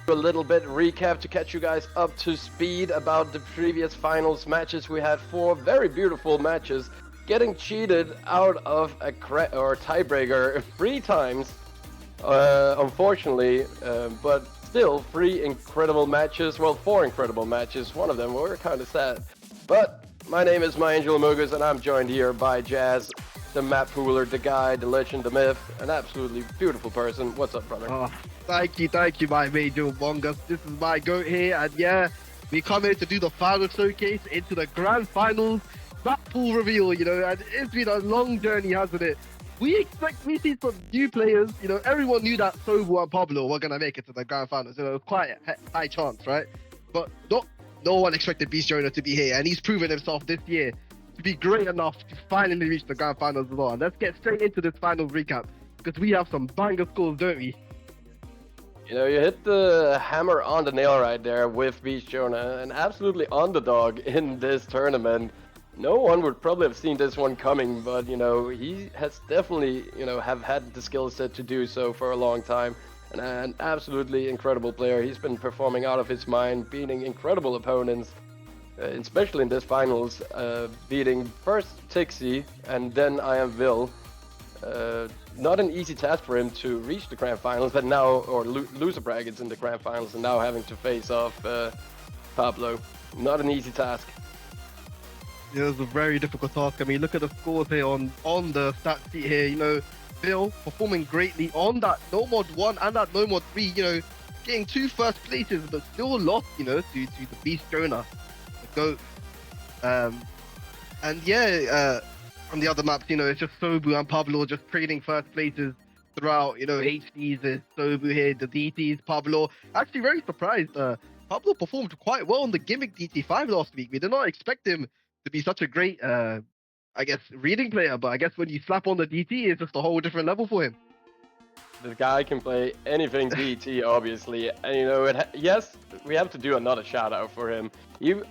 A little bit recap to catch you guys up to speed about the previous finals matches. We had 4 very beautiful matches, getting cheated out of a tiebreaker 3 times, unfortunately, but still 3 incredible matches. Well, 4 incredible matches. One of them were kind of sad. But my name is My Angel Amogus, and I'm joined here by Jazz, the map pooler, the guy, the legend, the myth, an absolutely beautiful person. What's up, brother? Oh, thank you, my Angel Amogus. This is my goat here, and yeah, we come here to do the final showcase into the grand finals map pool reveal, and it's been a long journey, hasn't it? We see some new players, everyone knew that Sobu and Pablo were going to make it to the grand finals, quite a high chance, right? But no one expected Beast Jonah to be here, and he's proven himself this year to be great enough to finally reach the grand finals as well. And let's get straight into this final recap, because we have some banger scores, don't we? You hit the hammer on the nail right there with Beast Jonah, an absolutely underdog in this tournament. No one would probably have seen this one coming, but he has definitely have had the skill set to do so for a long time. And an absolutely incredible player. He's been performing out of his mind, beating incredible opponents, especially in this finals, beating first Tixi and then I Am Vil. Not an easy task for him to reach the grand finals, but now, or loser brackets in the grand finals, and now having to face off Pablo. Not an easy task. It was a very difficult task. I mean, look at the scores here on the stat sheet here. Vil performing greatly on that No Mod 1 and that No Mod 3, getting 2 first places, but still lost, to the Beast Jonah, the GOAT. And yeah, on the other maps, it's just Sobu and Pablo just trading first places throughout, HDs, there's Sobu here, the DTs, Pablo. Actually very surprised, Pablo performed quite well on the gimmick DT5 last week. We did not expect him to be such a great, I guess, reading player, but I guess when you slap on the DT, it's just a whole different level for him. The guy can play anything DT, obviously, and yes, we have to do another shout out for him.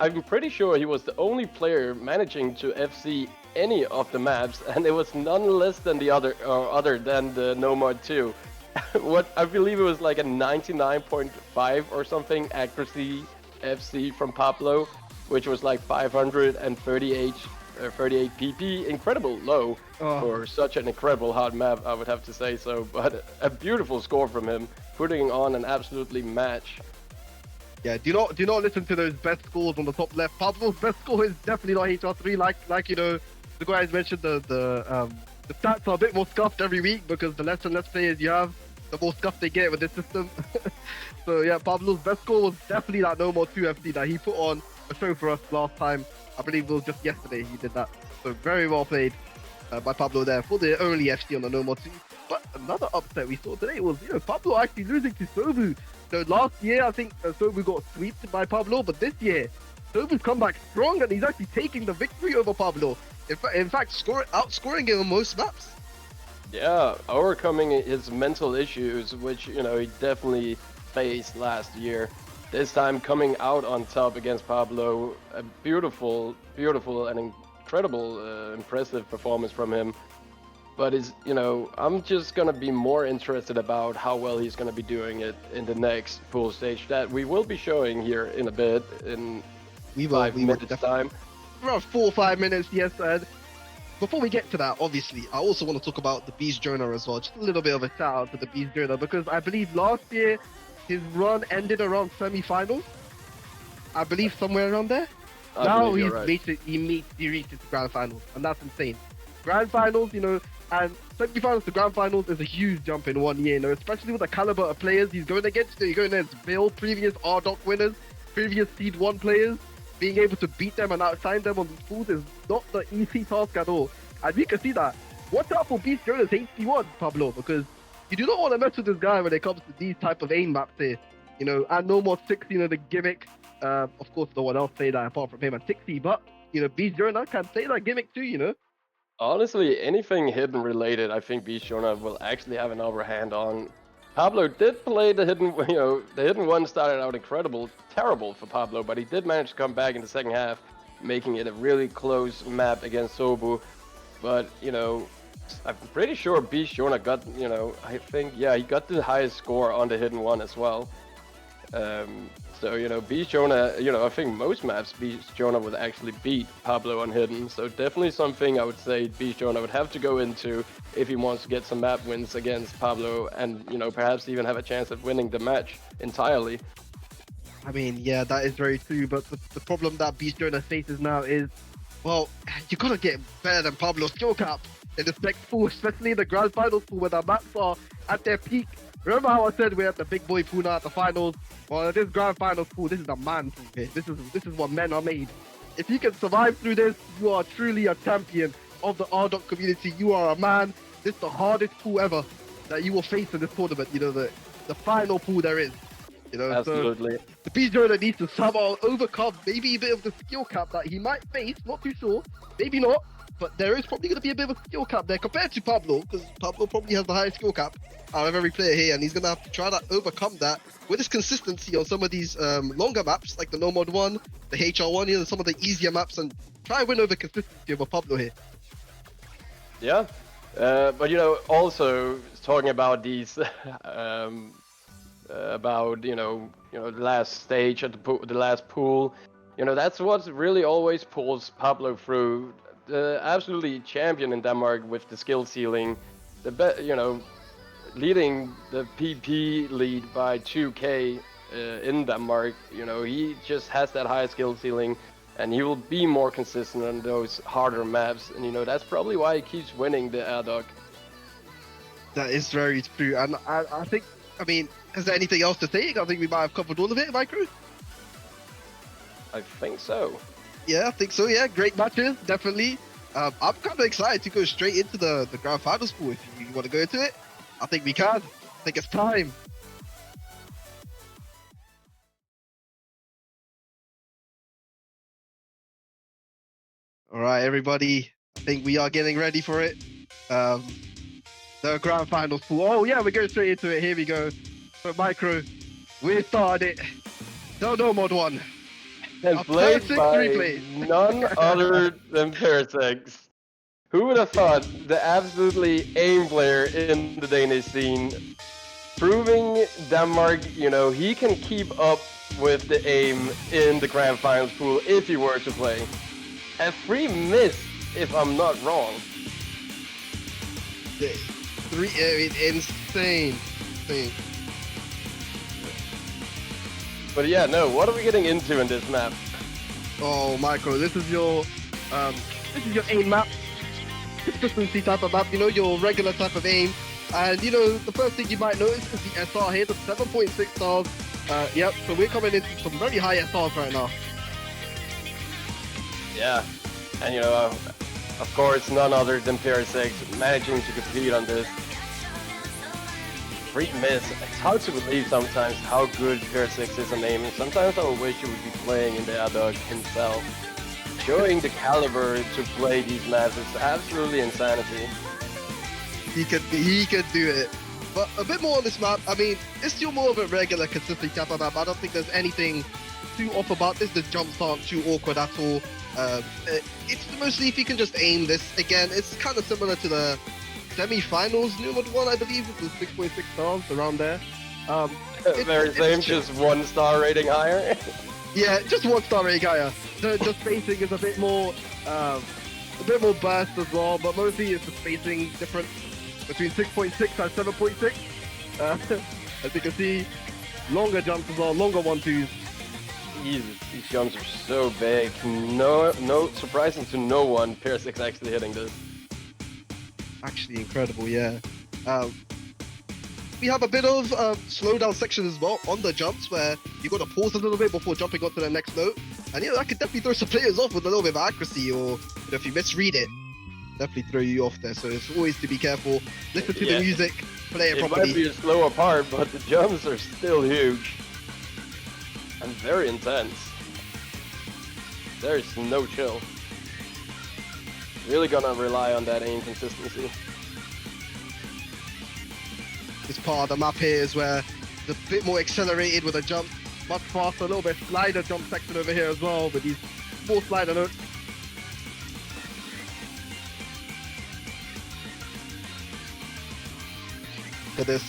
I'm pretty sure he was the only player managing to FC any of the maps, and it was none less than other than the No Mod 2. What I believe it was like a 99.5 or something accuracy FC from Pablo, which was like 538 PP, incredible low for such an incredible hard map, I would have to say so, but a beautiful score from him, putting on an absolutely match. Yeah, do not listen to those best scores on the top left. Pablo's best score is definitely not HR3, like the guys mentioned, the stats are a bit more scuffed every week because the less and less players you have, the more scuffed they get with this system. So yeah, Pablo's best score was definitely that No More 2 FC that he put on a show for us last time. I believe it was just yesterday he did that. So very well played by Pablo there for the only FC on the No More 2. But another upset we saw today was, Pablo actually losing to Sobu. So last year, I think Sobu got swept by Pablo, but this year, Sobu's come back strong and he's actually taking the victory over Pablo. In fact, outscoring him on most maps. Yeah, overcoming his mental issues, which, he definitely faced last year. This time coming out on top against Pablo, a beautiful and incredible, impressive performance from him. But I'm just gonna be more interested about how well he's gonna be doing it in the next pool stage that we will be showing here in a bit, in 5 minutes time. Around 4 or 5 minutes, yes. And before we get to that, obviously, I also want to talk about the Beast Jonah as well. Just a little bit of a shout out to the Beast Jonah, because I believe last year his run ended around semi-finals. I believe somewhere around there. Now he reached the grand finals, and that's insane. Grand finals, and semi-finals to grand finals is a huge jump in 1 year, especially with the caliber of players he's going against. You're going against Vil, previous RDOC winners, previous Seed 1 players. Being able to beat them and outshine them on these pools is not the easy task at all. And we can see that. Watch out for Beast Jonah's HP1, Pablo, because you do not want to mess with this guy when it comes to these type of aim maps here. And No More 6, the gimmick. Of course, no one else played that apart from him and Tixi, but, Beast Jonah can play that gimmick too, Honestly, anything hidden related, I think Beast Jonah will actually have an upper hand on. Pablo did play the hidden, the hidden one started out terrible for Pablo, but he did manage to come back in the second half, making it a really close map against Sobu. But, I'm pretty sure Beast Jonah got, I think, yeah, he got the highest score on the hidden one as well. So, you know, Beast Jonah, you know, I think most maps Beast Jonah would actually beat Pablo on Hidden. So definitely something I would say Beast Jonah would have to go into if he wants to get some map wins against Pablo and, you know, perhaps even have a chance at winning the match entirely. I mean, yeah, that is very true. But the problem that Beast Jonah faces now is, well, you gotta get better than Pablo's skill cap in the spec pool, especially in the grand finals pool where the maps are at their peak. Remember how I said we're at the big boy pool now at the finals? Well, this grand finals pool, this is a man pool here. This is what men are made. If you can survive through this, you are truly a champion of the RDOC community. You are a man. This is the hardest pool ever that you will face in this tournament. You know, the final pool there is. You know, Absolutely. so the Beast Jonah needs to somehow overcome maybe a bit of the skill cap that he might face. Not too sure. Maybe not. But there is probably going to be a bit of a skill cap there compared to Pablo, because Pablo probably has the highest skill cap out of every player here, and he's going to have to try to overcome that with his consistency on some of these longer maps, like the No Mod 1, the HR1, you know, some of the easier maps, and try and win over consistency over Pablo here. Yeah. But, you know, also talking about these, about, you know, the last stage at the last pool, you know, that's what really always pulls Pablo through. The absolutely champion in Denmark with the skill ceiling, you know, leading the PP lead by 2k in Denmark. You know, he just has that high skill ceiling, and he will be more consistent on those harder maps. And you know, that's probably why he keeps winning the RDOC. That is very true, and I think, I mean, is there anything else to say? I think we might have covered all of it, Micro. I think so. Yeah, I think so. Yeah, great matches, definitely. I'm kind of excited to go straight into the grand finals pool. If you want to go into it, I think we can. I think it's time. All right, everybody. I think we are getting ready for it. The grand finals pool. Oh yeah, we're going straight into it. Here we go. So Micro, we started it. No Mod 1. And played by none other than Parasect. Who would have thought the absolutely aim player in the Danish scene, proving Denmark, you know, he can keep up with the aim in the grand finals pool if he were to play. A free miss, if I'm not wrong. Insane. But yeah, no, what are we getting into in this map? Oh, Michael, this is your aim map. Consistency type of map, you know, your regular type of aim. And you know, the first thing you might notice is the SR here, the 7.6 stars. Yep, so we're coming into some very high SRs right now. Yeah, and you know, of course, none other than Parasect managing to compete on this. Free miss. It's hard to believe sometimes how good Parasect is on aim, and sometimes I wish he would be playing in the RDOC himself. Showing the caliber to play these maps is absolutely insanity. He could do it. But a bit more on this map, I mean, it's still more of a regular consistent type of map. I don't think there's anything too off about this. The jumps aren't too awkward at all. It's mostly if you can just aim this. Again, it's kind of similar to the semi-finals New Mod 1, I believe, with the 6.6 stars around there. Very same, just 1 star rating higher. Yeah, just 1 star rating higher. The spacing is a bit more burst as well, but mostly it's the spacing difference between 6.6 and 7.6. As you can see, longer jumps as well, longer 1-2s. Jesus, these jumps are so big. No, surprising to no one, Parasect's actually hitting this. Actually incredible, yeah. We have a bit of slowdown section as well on the jumps where you got to pause a little bit before jumping on to the next note. And yeah, that could definitely throw some players off with a little bit of accuracy, or you know, if you misread it, definitely throw you off there. So it's always to be careful. Listen to the music, play it properly. It might be a slower part, but the jumps are still huge. And very intense. There's no chill. Really gonna rely on that aim consistency. This part of the map here is where it's a bit more accelerated with a jump, much faster, a little bit slider jump section over here as well with these 4 slider notes. Look at this.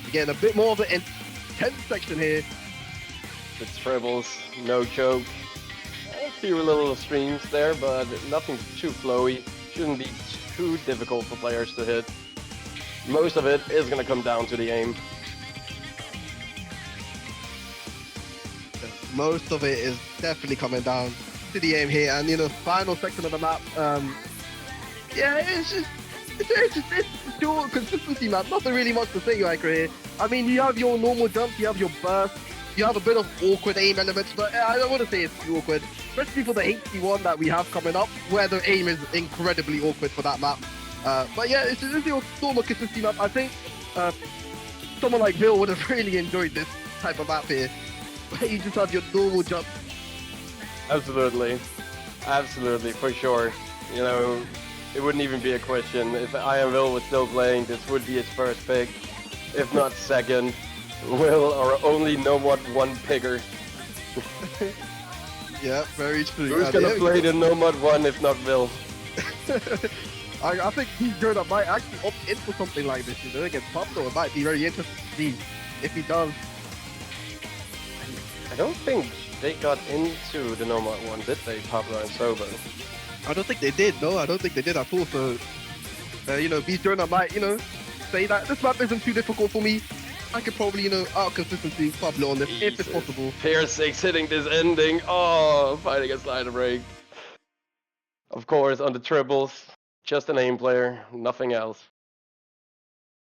Again, a bit more of an intense section here. the triples, no choke. A few little streams there, but nothing too flowy. Shouldn't be too difficult for players to hit. Most of it is going to come down to the aim. Most of it is definitely coming down to the aim here, and final section of the map. Yeah, it's pure consistency map. Nothing really much to say right here. I mean, you have your normal jumps, you have your burst, you have a bit of awkward aim elements, but I don't want to say it's too awkward, especially for the HD1 that we have coming up, where the aim is incredibly awkward for that map. But yeah, it's your normal consistency map. I think someone like Bill would have really enjoyed this type of map here, where you just have your normal jump. Absolutely, for sure. It wouldn't even be a question. If Will was still playing, this would be his first pick, if not second. Will or only Nomad 1 picker. Yeah, very true. Who's gonna play the Nomad 1 if not Will? I think he's gonna might actually opt into something like this, against Pablo. It might be very interesting to see if he does. I don't think they got into the Nomad 1, did they, Pablo and Sobo? I don't think they did, no, I don't think they did at all. So, Beast Jonah might, say that this map isn't too difficult for me. I could probably, out consistency Pablo on this if it's possible. Pair 6 hitting this ending. Oh, fighting a slider break. Of course, on the triples, just an aim player, nothing else.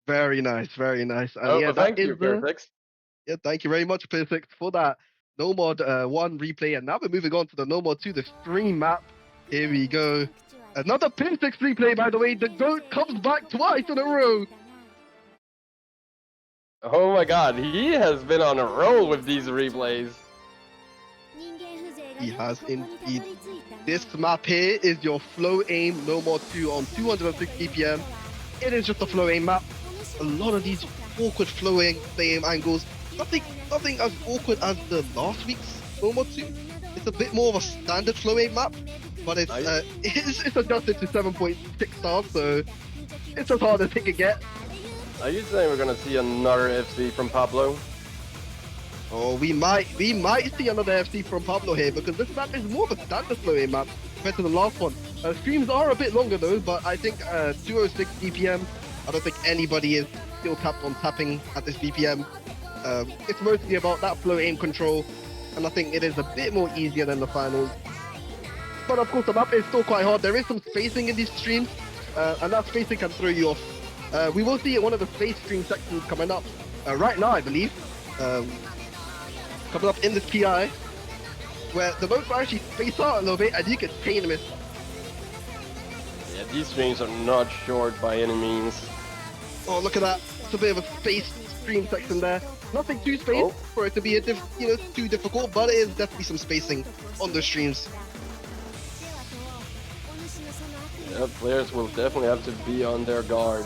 Very nice, very nice. Thank you, Pair 6. Yeah, thank you very much, Pair 6, for that Nomad 1 replay. And now we're moving on to the Nomad 2, the stream map. Here we go. Another Pair 6 replay, by the way. The GOAT comes back twice in a row. Oh my god, he has been on a roll with these replays. He has indeed. This map here is your flow aim Nomad 2 on 260 BPM. It is just a flow aim map. A lot of these awkward flowing aim angles. Nothing as awkward as the last week's Nomad 2. It's a bit more of a standard flow aim map, but it's adjusted to 7.6 stars, so it's as hard as it can get. Are you saying we're gonna see another FC from Pablo? Oh, we might see another FC from Pablo here, because this map is more of a standard flow aim map compared to the last one. Streams are a bit longer though, but I think 206 BPM. I don't think anybody is still tapped on tapping at this BPM. It's mostly about that flow aim control, and I think it is a bit more easier than the finals. But of course, the map is still quite hard. There is some spacing in these streams, and that spacing can throw you off. We will see one of the space stream sections coming up right now, I believe. Coming up in this PI, where the boats are actually spaced out a little bit, and you can pain miss. Yeah, these streams are not short by any means. Oh, look at that! It's a bit of a space stream section there. Nothing too spaced for it to be too difficult, but it is definitely some spacing on the streams. Yeah, players will definitely have to be on their guard.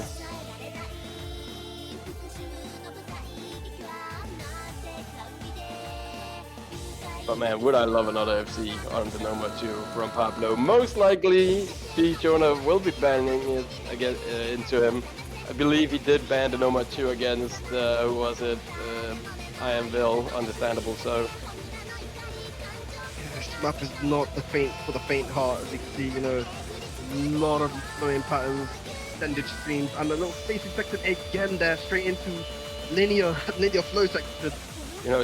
But man, would I love another FC on the Nomad 2 from Pablo. Most likely, Beast Jonah will be banning it again into him. I believe he did ban the Nomad 2 against, who was it? Will, understandable so. Yeah, this map is not for the faint heart, as you can see, a lot of flowing patterns, extended streams, and a little spacing section again there, straight into linear flow section.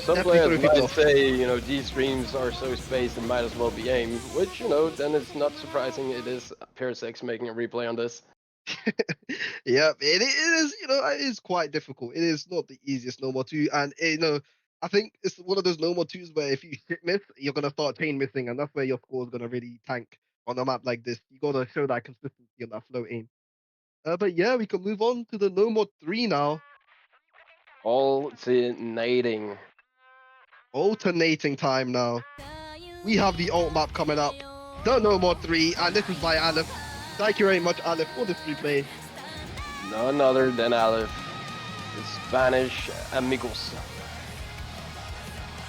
Some players might say, these streams are so spaced and might as well be aim, which, then it's not surprising it is Pair 6 making a replay on this. Yeah, it is, it is quite difficult. It is not the easiest Nomad 2, and, I think it's one of those Nomad 2s where if you hit miss, you're going to start chain missing, and that's where your score is going to really tank on a map like this. You got to show that consistency on that flow aim. But yeah, we can move on to the Nomad 3 now. Alternating time now. We have the alt map coming up, the Nomad 3, and this is by Aleph. Thank you very much, Aleph, for this replay. None other than Aleph, the Spanish amigos.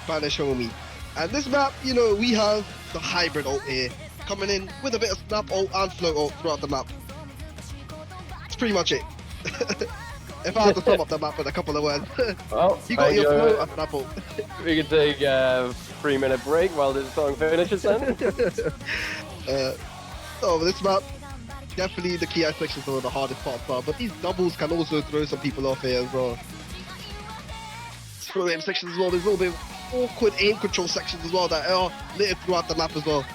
Spanish homie. And this map, we have the hybrid alt here, coming in with a bit of snap alt and float alt throughout the map. That's pretty much it. if I had to sum up the map in a couple of words. Well, You got your flow at Apple. We can take a 3-minute break while this song finishes then. So this map, definitely the key sections are the hardest parts are, but these doubles can also throw some people off here as well. Throw aim sections as well, there's a little bit of awkward aim control sections as well that are littered throughout the map as well.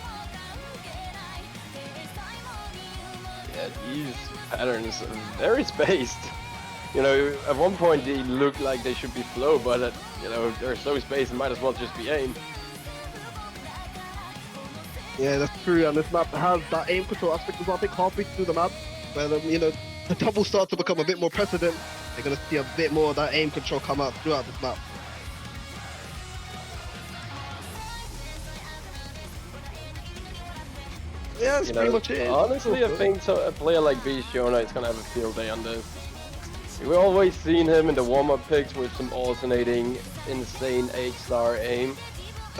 Yeah, these patterns are very spaced. You know, at one point they look like they should be flow, but you know, they're so spaced, it might as well just be aim. Yeah, that's true, and this map has that aim control aspect as well. I think halfway through the map, when you know, the doubles start to become a bit more precedent, you're gonna see a bit more of that aim control come out throughout this map. Yeah, that's pretty much it. Honestly, I think a player like Beast Jonah is gonna have a field day on this. We've always seen him in the warm-up picks with some alternating, insane 8-star aim.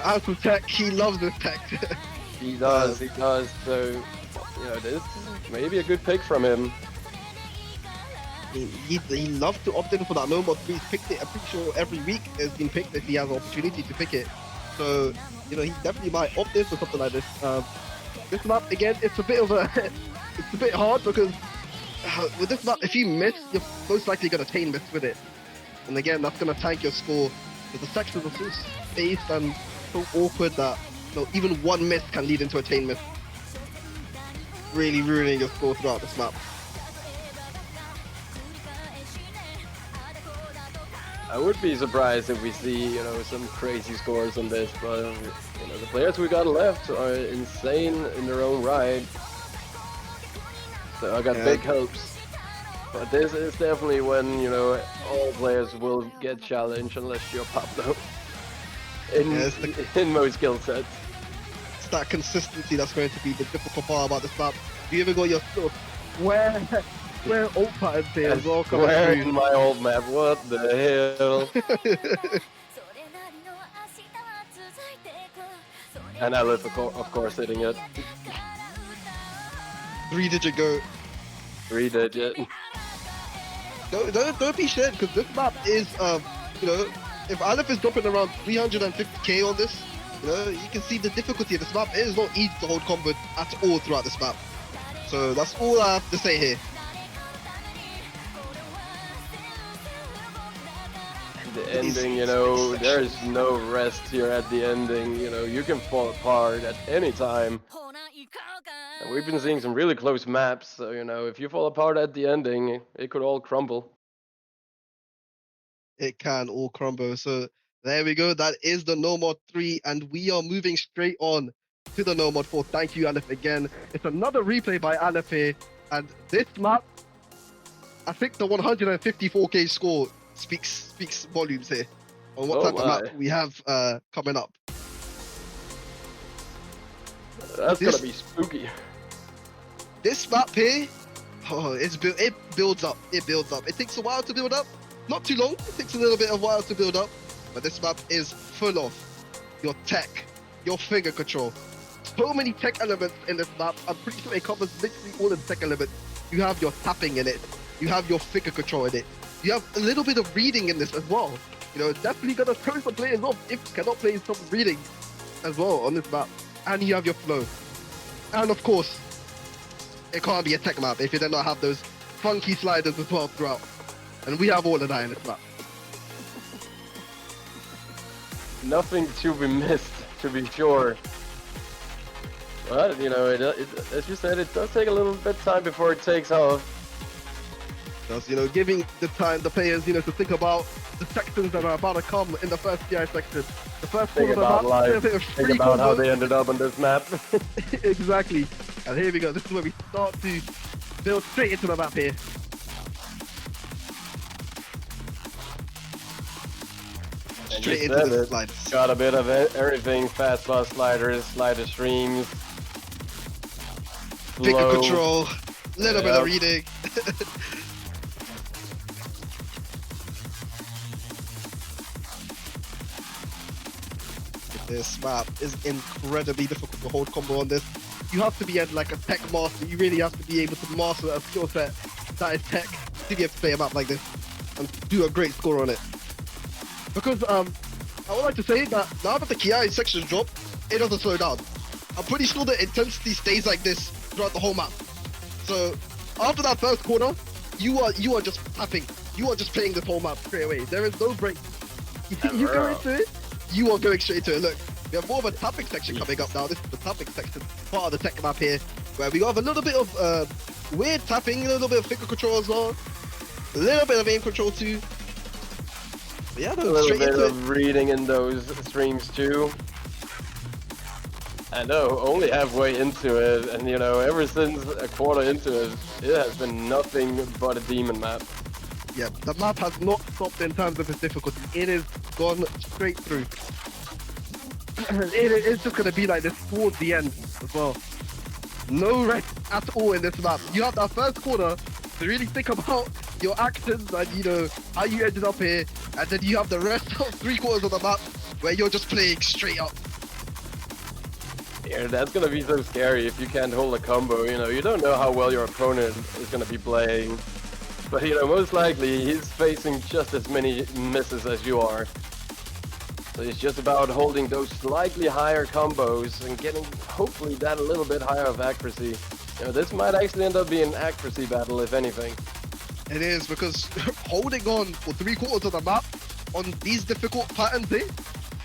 As for tech, he loves this tech. He does. So, you know, this is maybe a good pick from him. He loves to opt in for that no mod 3. He's picked it. I'm pretty sure every week has been picked if he has an opportunity to pick it. So, you know, he definitely might opt in for something like this. This map again, it's a bit of a, it's a bit hard because with this map, if you miss, you're most likely gonna tame miss with it, and again, that's gonna tank your score. Because the sections are so spaced and so awkward that you know, even one miss can lead into a tame miss, really ruining your score throughout this map. I would be surprised if we see, you know, some crazy scores on this, but you know, the players we got left are insane in their own right. So I got big hopes. But this is definitely when, you know, all players will get challenged unless you're Pablo. In most skill sets. It's that consistency that's going to be the difficult part about this map. You even got your stuff where ult patterns here as well coming Where through. in my old map? What the hell? And Aleph, of course, hitting it. 3-digit go. 3-digit. Don't be scared because this map is you know, if Aleph is dropping around 350k on this, you know, you can see the difficulty of this map. It is not easy to hold combo at all throughout this map. So that's all I have to say here. The ending, you know, there's no rest here at the ending. You know, you can fall apart at any time. And we've been seeing some really close maps, so, you know, if you fall apart at the ending, it could all crumble. It can all crumble. So there we go. That is the No Mod 3, and we are moving straight on to the No Mod 4. Thank you, Aleph, again. It's another replay by Aleph here, and this map, I think the 154k score speaks volumes here on what type of map we have coming up. That's gonna be spooky. This map here, it builds up. It builds up. It takes a while to build up. Not too long. It takes a little bit of while to build up. But this map is full of your tech, your finger control. So many tech elements in this map. I'm pretty sure it covers literally all of the tech elements. You have your tapping in it. You have your finger control in it. You have a little bit of reading in this as well. You know, it's definitely gonna throw some players off if you cannot play some reading as well on this map. And you have your flow. And of course, it can't be a tech map if you do not have those funky sliders as well throughout. And we have all of that in this map. Nothing to be missed, to be sure. But, you know, as you said, it does take a little bit of time before it takes off. Just, you know, giving the players, you know, to think about the sections that are about to come in the first TI section. The first think about life. Think about how they ended up on this map. Exactly. And here we go. This is where we start to build straight into the map here. Straight into the sliders. Got a bit of everything. Fast bus sliders, slider streams. Finger control. Little bit of reading. This map is incredibly difficult to hold combo on this. You have to be like a tech master. You really have to be able to master a skill set that is tech to be able to play a map like this. and do a great score on it. Because I would like to say that now that the Kiai section dropped, it doesn't slow down. I'm pretty sure the intensity stays like this throughout the whole map. So after that first corner, you are just tapping. You are just playing this whole map straight away. There is no break. You go into it, you are going straight into it. Look, we have more of a tapping section coming up now. This is the tapping section, part of the tech map here, where we have a little bit of weird tapping, a little bit of finger control as well, a little bit of aim control too. But yeah, a little bit of reading in those streams too. I know, only halfway into it, and you know, ever since a quarter into it, it has been nothing but a demon map. Yeah, the map has not stopped in terms of its difficulty. It has gone straight through. It's just going to be like this towards the end as well. No rest at all in this map. You have that first quarter to really think about your actions and, you know, how you ended up here. And then you have the rest of 3/4 of the map where you're just playing straight up. Yeah, that's gonna be so scary if you can't hold a combo. You know, you don't know how well your opponent is gonna be playing, but you know, most likely he's facing just as many misses as you are. So it's just about holding those slightly higher combos and getting hopefully that a little bit higher of accuracy. You know, this might actually end up being an accuracy battle, if anything. It is, because holding on for 3/4 of the map on these difficult patterns here,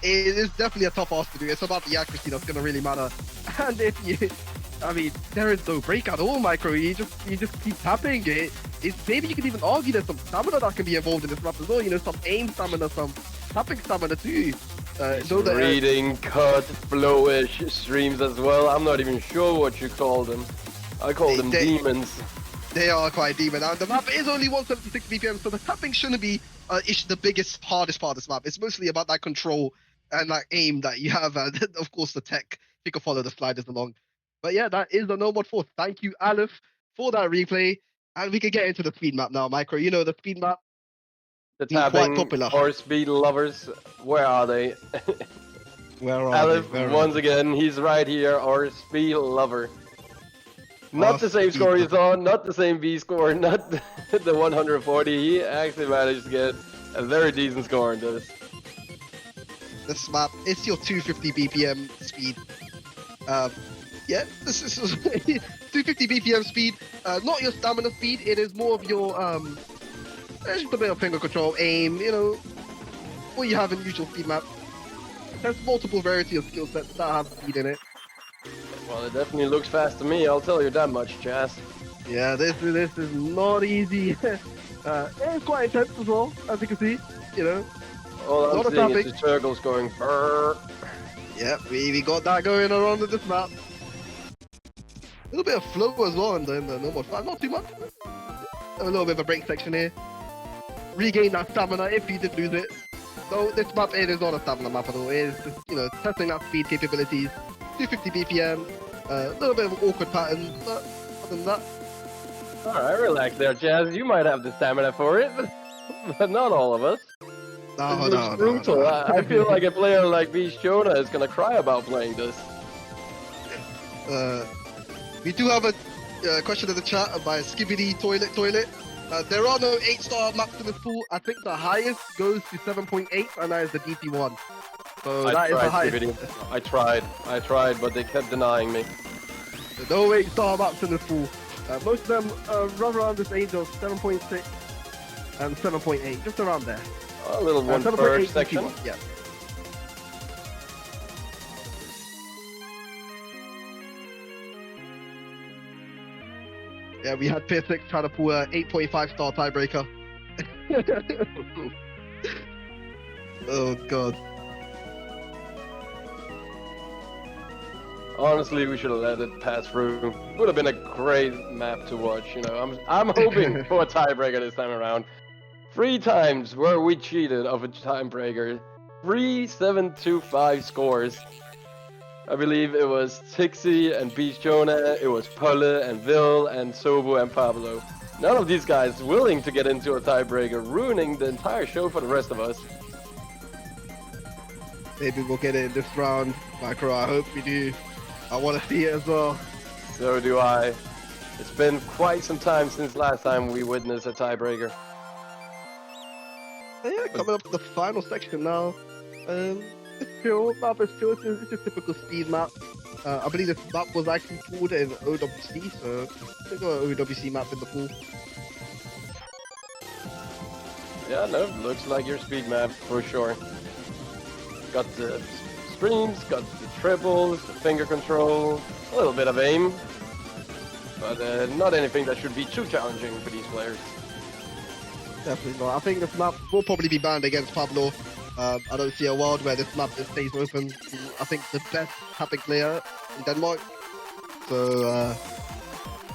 it is definitely a tough ask to do. It's about the accuracy that's going to really matter. And if you, I mean, there is no break at all, Micro. You just keep tapping it. Maybe you could even argue there's some stamina that can be involved in this map as well. You know, some aim stamina, some tapping stamina too. Reading, cut, flowish streams as well. I'm not even sure what you call them. I call them demons. They are quite demon. And the map is only 176 BPM, so the tapping shouldn't be the biggest, hardest part of this map. It's mostly about that control and that aim that you have, and of course the tech. You can follow the sliders along. But yeah, that is the No Mod 4. Thank you, Aleph, for that replay. And we can get into the speed map now, Micro. You know, the speed map. The tapping or speed lovers, where are they? Where are Aleph, they? once again, he's right here, our speed lover. Not the same score you saw, not the same V score, not the 140. He actually managed to get a very decent score on this. This map, it's your 250 BPM speed. Yeah, this is 250 BPM speed. Not your stamina speed. It is more of your just a bit of finger control, aim. You know, what you have in usual speed map. There's multiple variety of skill sets that have speed in it. Well, it definitely looks fast to me. I'll tell you that much, Chas. Yeah, this is not easy. It's quite intense as well, as you can see. You know. All I'm seeing is the circles going brrr. Yeah, we got that going around in this map. A little bit of flow as well in the No Mod 5, not too much. A little bit of a break section here. Regain that stamina if you did lose it. So this map, it is not a stamina map at all. It is just, you know, testing that speed capabilities. 250 BPM, a little bit of awkward patterns, but other than that. Alright, relax there, Chas. You might have the stamina for it, but not all of us. No. Brutal. I feel like a player like Beast Jonah is gonna cry about playing this. We do have a question in the chat by Skibidi Toilet. There are no 8-star maps in this pool. I think the highest goes to 7.8, and that is the DP1. So that is the highest. Skibidi. I tried, but they kept denying me. No 8-star maps in this pool. Most of them run around this age of 7.6 and 7.8, just around there. A little one per section. DP1, yeah. Yeah, we had Pier 6 trying to pull a 8.5-star tiebreaker. Oh god. Honestly, we should have let it pass through. Would have been a great map to watch. You know, I'm hoping for a tiebreaker this time around. 3 times where we cheated of a tiebreaker. 3 7-2-5 scores. I believe it was Tixi and Beast Jonah, it was Pulle and Vil and Sobu and Pablo. None of these guys willing to get into a tiebreaker, ruining the entire show for the rest of us. Maybe we'll get it in this round, Micro. I hope we do. I want to see it as well. So do I. It's been quite some time since last time we witnessed a tiebreaker. Yeah, coming up to the final section now. It's chill. Map is chill. It's a typical speed map. I believe this map was actually pulled in OWC, so we got an OWC map in the pool. Yeah, no, looks like your speed map for sure. Got the streams, got the triples, the finger control, a little bit of aim, but not anything that should be too challenging for these players. Definitely not. I think this map will probably be banned against Pablo. I don't see a world where this map just stays open to, I think, the best tapping player in Denmark. So,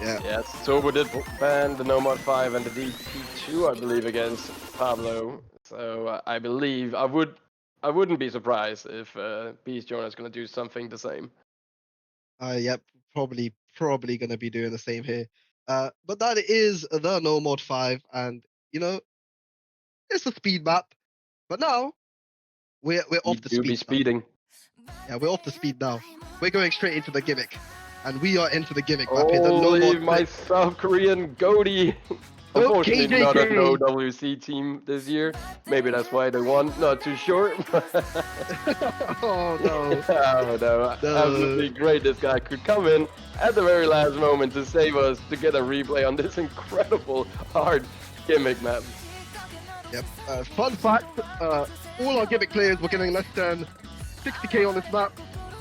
yeah. Yes, Sobo did ban the No Mod 5 and the DT2, I believe, against Pablo. So I believe I wouldn't be surprised if Beast Jonah is going to do something the same. Yep, probably gonna be doing the same here. But that is the No Mod 5, and you know, it's a speed map. But now we're You off the do be speed now. speeding. Yeah, we're off the speed now. We're going straight into the gimmick. And we are into the gimmick map here, the No Holy, Mod my 6. South Korean goatee. Oh, Unfortunately, not an KJK. OWC team this year. Maybe that's why they won. Not too sure. Oh no. Oh no, absolutely great. This guy could come in at the very last moment to save us to get a replay on this incredible hard gimmick map. Yep. Fun fact, all our gimmick players were getting less than 60k on this map.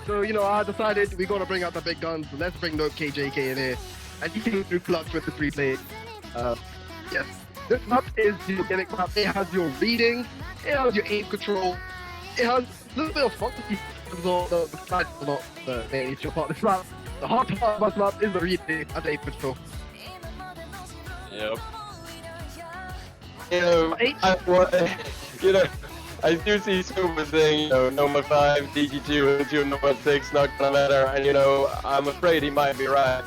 So, you know, I decided we gotta bring out the big guns. Let's bring Nope KJK in here. And he came through clutch with the 3 players. Yes. This map is the gimmick map. It has your reading, it has your aim control, it has a little bit of fantasy as well. The side is not the main issue part of this map. The hard part of this map is the reading and the aim control. Yep. I do see Super saying, No Mod 5, DG2, and No Mod 6, not gonna matter, and I'm afraid he might be right.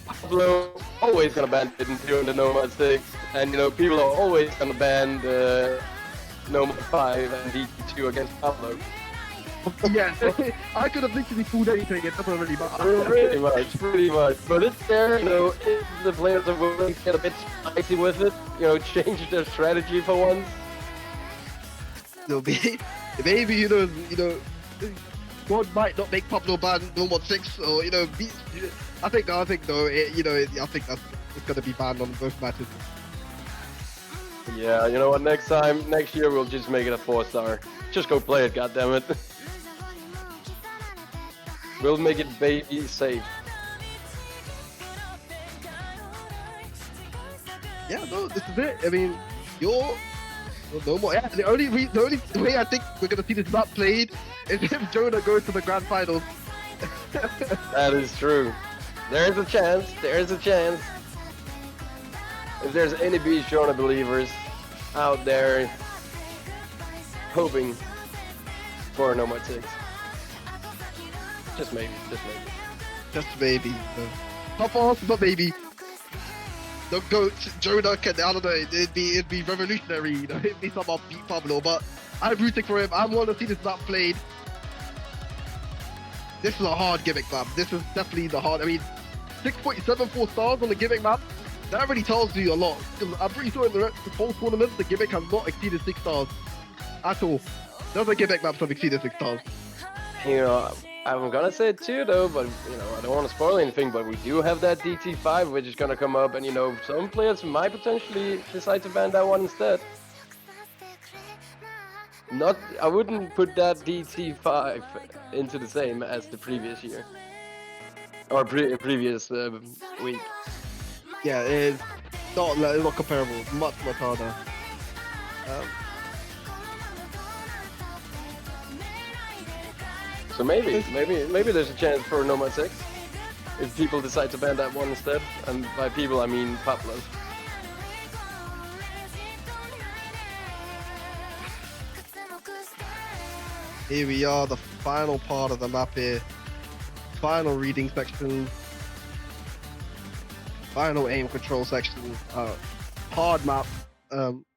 Pablo always gonna ban Hidden 2 and the No Mod 6, and people are always gonna ban the No Mod 5 and DG2 against Pablo. Yeah, I could have literally pulled anything, it doesn't really matter. Pretty much. But it's fair, if the players are willing to get a bit spicy with it, change their strategy for once. Maybe God might not make Pablo ban No Mod 6, or I think though, I think that's it's gonna be banned on both matches. Yeah, you know what? Next year we'll just make it a 4-star. Just go play it, goddammit. We'll make it baby safe. Yeah, no, this is it. I mean, no more. Yeah, the only way I think we're gonna see this map played is if Jonah goes to the grand finals. That is true. There's a chance. There's a chance. If there's any Beast Jonah believers out there hoping for a No Mod 6. Just maybe. Just maybe. Not fast, but maybe. Don't go Jonah can, I don't know, it'd be revolutionary, it'd be somehow beat Pablo, but I'm rooting for him. I want to see this map played. This is a hard gimmick map. This is definitely the hard, 6.74 stars on the gimmick map. That really tells you a lot. I'm pretty sure in the whole tournament, the gimmick has not exceeded 6 stars at all. Those are gimmick maps have exceeded 6 stars. I'm gonna say it too though, but I don't want to spoil anything, but we do have that DT5 which is gonna come up, and some players might potentially decide to ban that one instead. I wouldn't put that DT5 into the same as the previous year. Or previous week. Yeah, it's not comparable. Much harder. So maybe there's a chance for No Mod 6 if people decide to ban that one instead, and by people I mean Pablo. Here we are, the final part of the map here. Final reading section. Final aim control section. Hard map.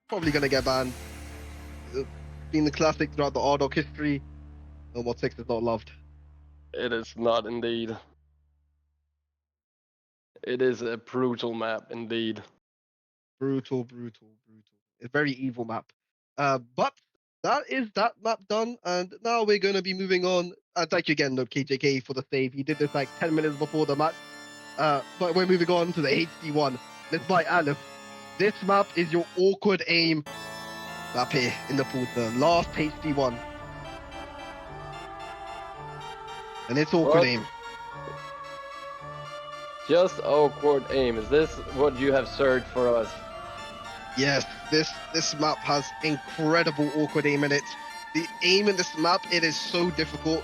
Probably gonna get banned. Been the classic throughout the RDOC history. No Mod 6 is not loved. It is not indeed. It is a brutal map indeed. Brutal. It's a very evil map. But that is that map done, and now we're going to be moving on. Thank you again, no KJK, for the save. He did this like 10 minutes before the match. But we're moving on to the HD1. Let's buy Aleph. This map is your awkward aim map here in the pool, the last HD1. And it's awkward What? aim. Just awkward aim. Is this what you have searched for us? Yes, this map has incredible awkward aim in it. The aim in this map, it is so difficult.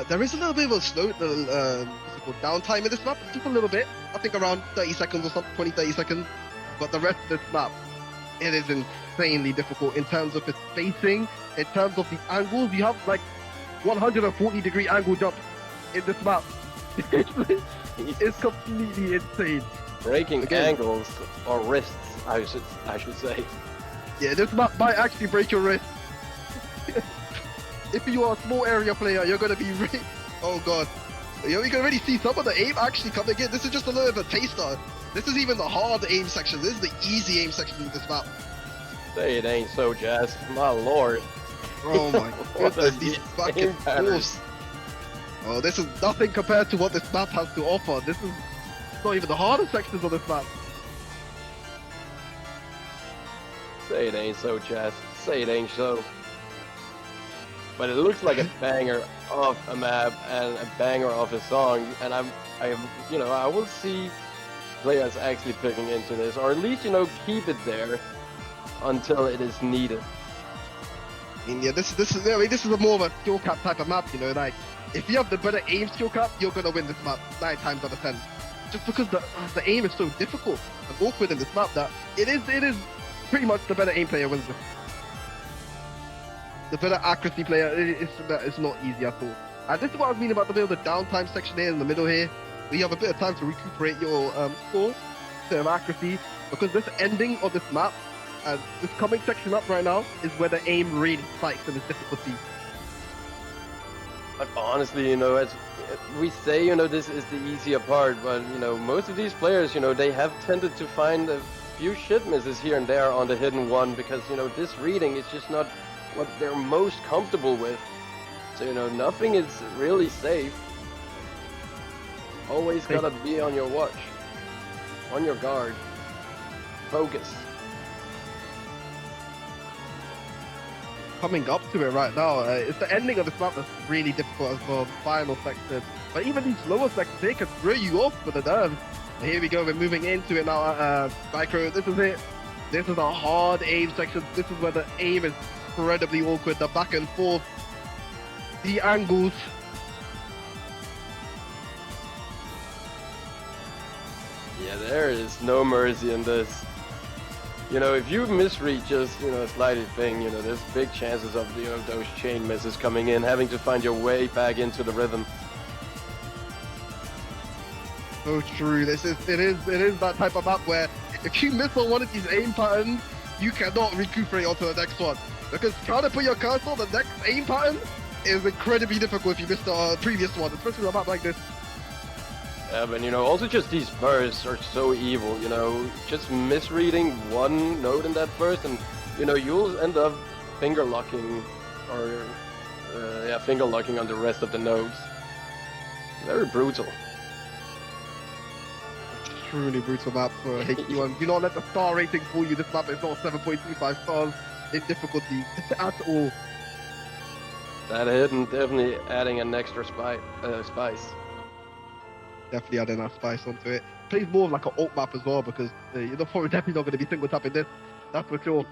There is a little bit of a slow what's it called, downtime in this map, just a little bit. I think around 30 seconds or something, 20, 30 seconds. But the rest of this map, it is insanely difficult in terms of its spacing, in terms of the angles. You have like 140-degree angle jump in this map. It's completely insane. Breaking angles or wrists, I should say. Yeah, this map might actually break your wrist. If you are a small area player, you're gonna be oh god. You can already see some of the aim actually coming in. This is just a little bit of a taster. This is even the hard aim section. This is the easy aim section of this map. Say it ain't so, Jazz. My lord. Oh my goodness, these fucking force. Oh, this is nothing compared to what this map has to offer. This is not even the hardest sections of this map. Say it ain't so, Jazz. Say it ain't so. But it looks like a banger of a map and a banger of a song, and I will see players actually picking into this, or at least keep it there until it is needed. I mean, yeah, this is a more of a skill cap type of map. Like if you have the better aim skill cap, you're gonna win this map 9 times out of 10. Just because the aim is so difficult and awkward in this map that it is pretty much the better aim player wins this. The better accuracy player, it's not easy at all. And this is what I mean about the bit of the downtime section here in the middle here. Where you have a bit of time to recuperate your score, bit of accuracy, because this ending of this map, and this coming section up right now, is where the aim really spikes in its difficulty. But honestly, as we say, this is the easier part, but most of these players, they have tended to find a few shit misses here and there on the hidden one, because this reading is just not what they're most comfortable with. So nothing is really safe. Always gotta be on your watch, on your guard, focus. Coming up to it right now, it's the ending of this map that's really difficult as well, the final section. But even these lower sections, they can throw you off with the nerves. And here we go, we're moving into it now. Micro, this is it. This is a hard aim section. This is where the aim is incredibly awkward, the back and forth, the angles. Yeah, there is no mercy in this. If you misread just, a slight thing, there's big chances of, those chain misses coming in, having to find your way back into the rhythm. So true. It is that type of map where if you miss on one of these aim patterns, you cannot recuperate onto the next one. Because trying to put your cursor on the next aim pattern is incredibly difficult if you missed the previous one, especially on a map like this. Yeah, but also just these bursts are so evil, just misreading one note in that burst, and you'll end up finger locking, or finger locking on the rest of the notes. Very brutal. Truly brutal map for HD1. Do not let the star rating fool you. This map is not 7.25 stars in difficulty at all. That hidden definitely adding an extra spice. Definitely adding that spice onto it. Plays more of like an alt map as well, because you're definitely not going to be single tapping this. That's for sure.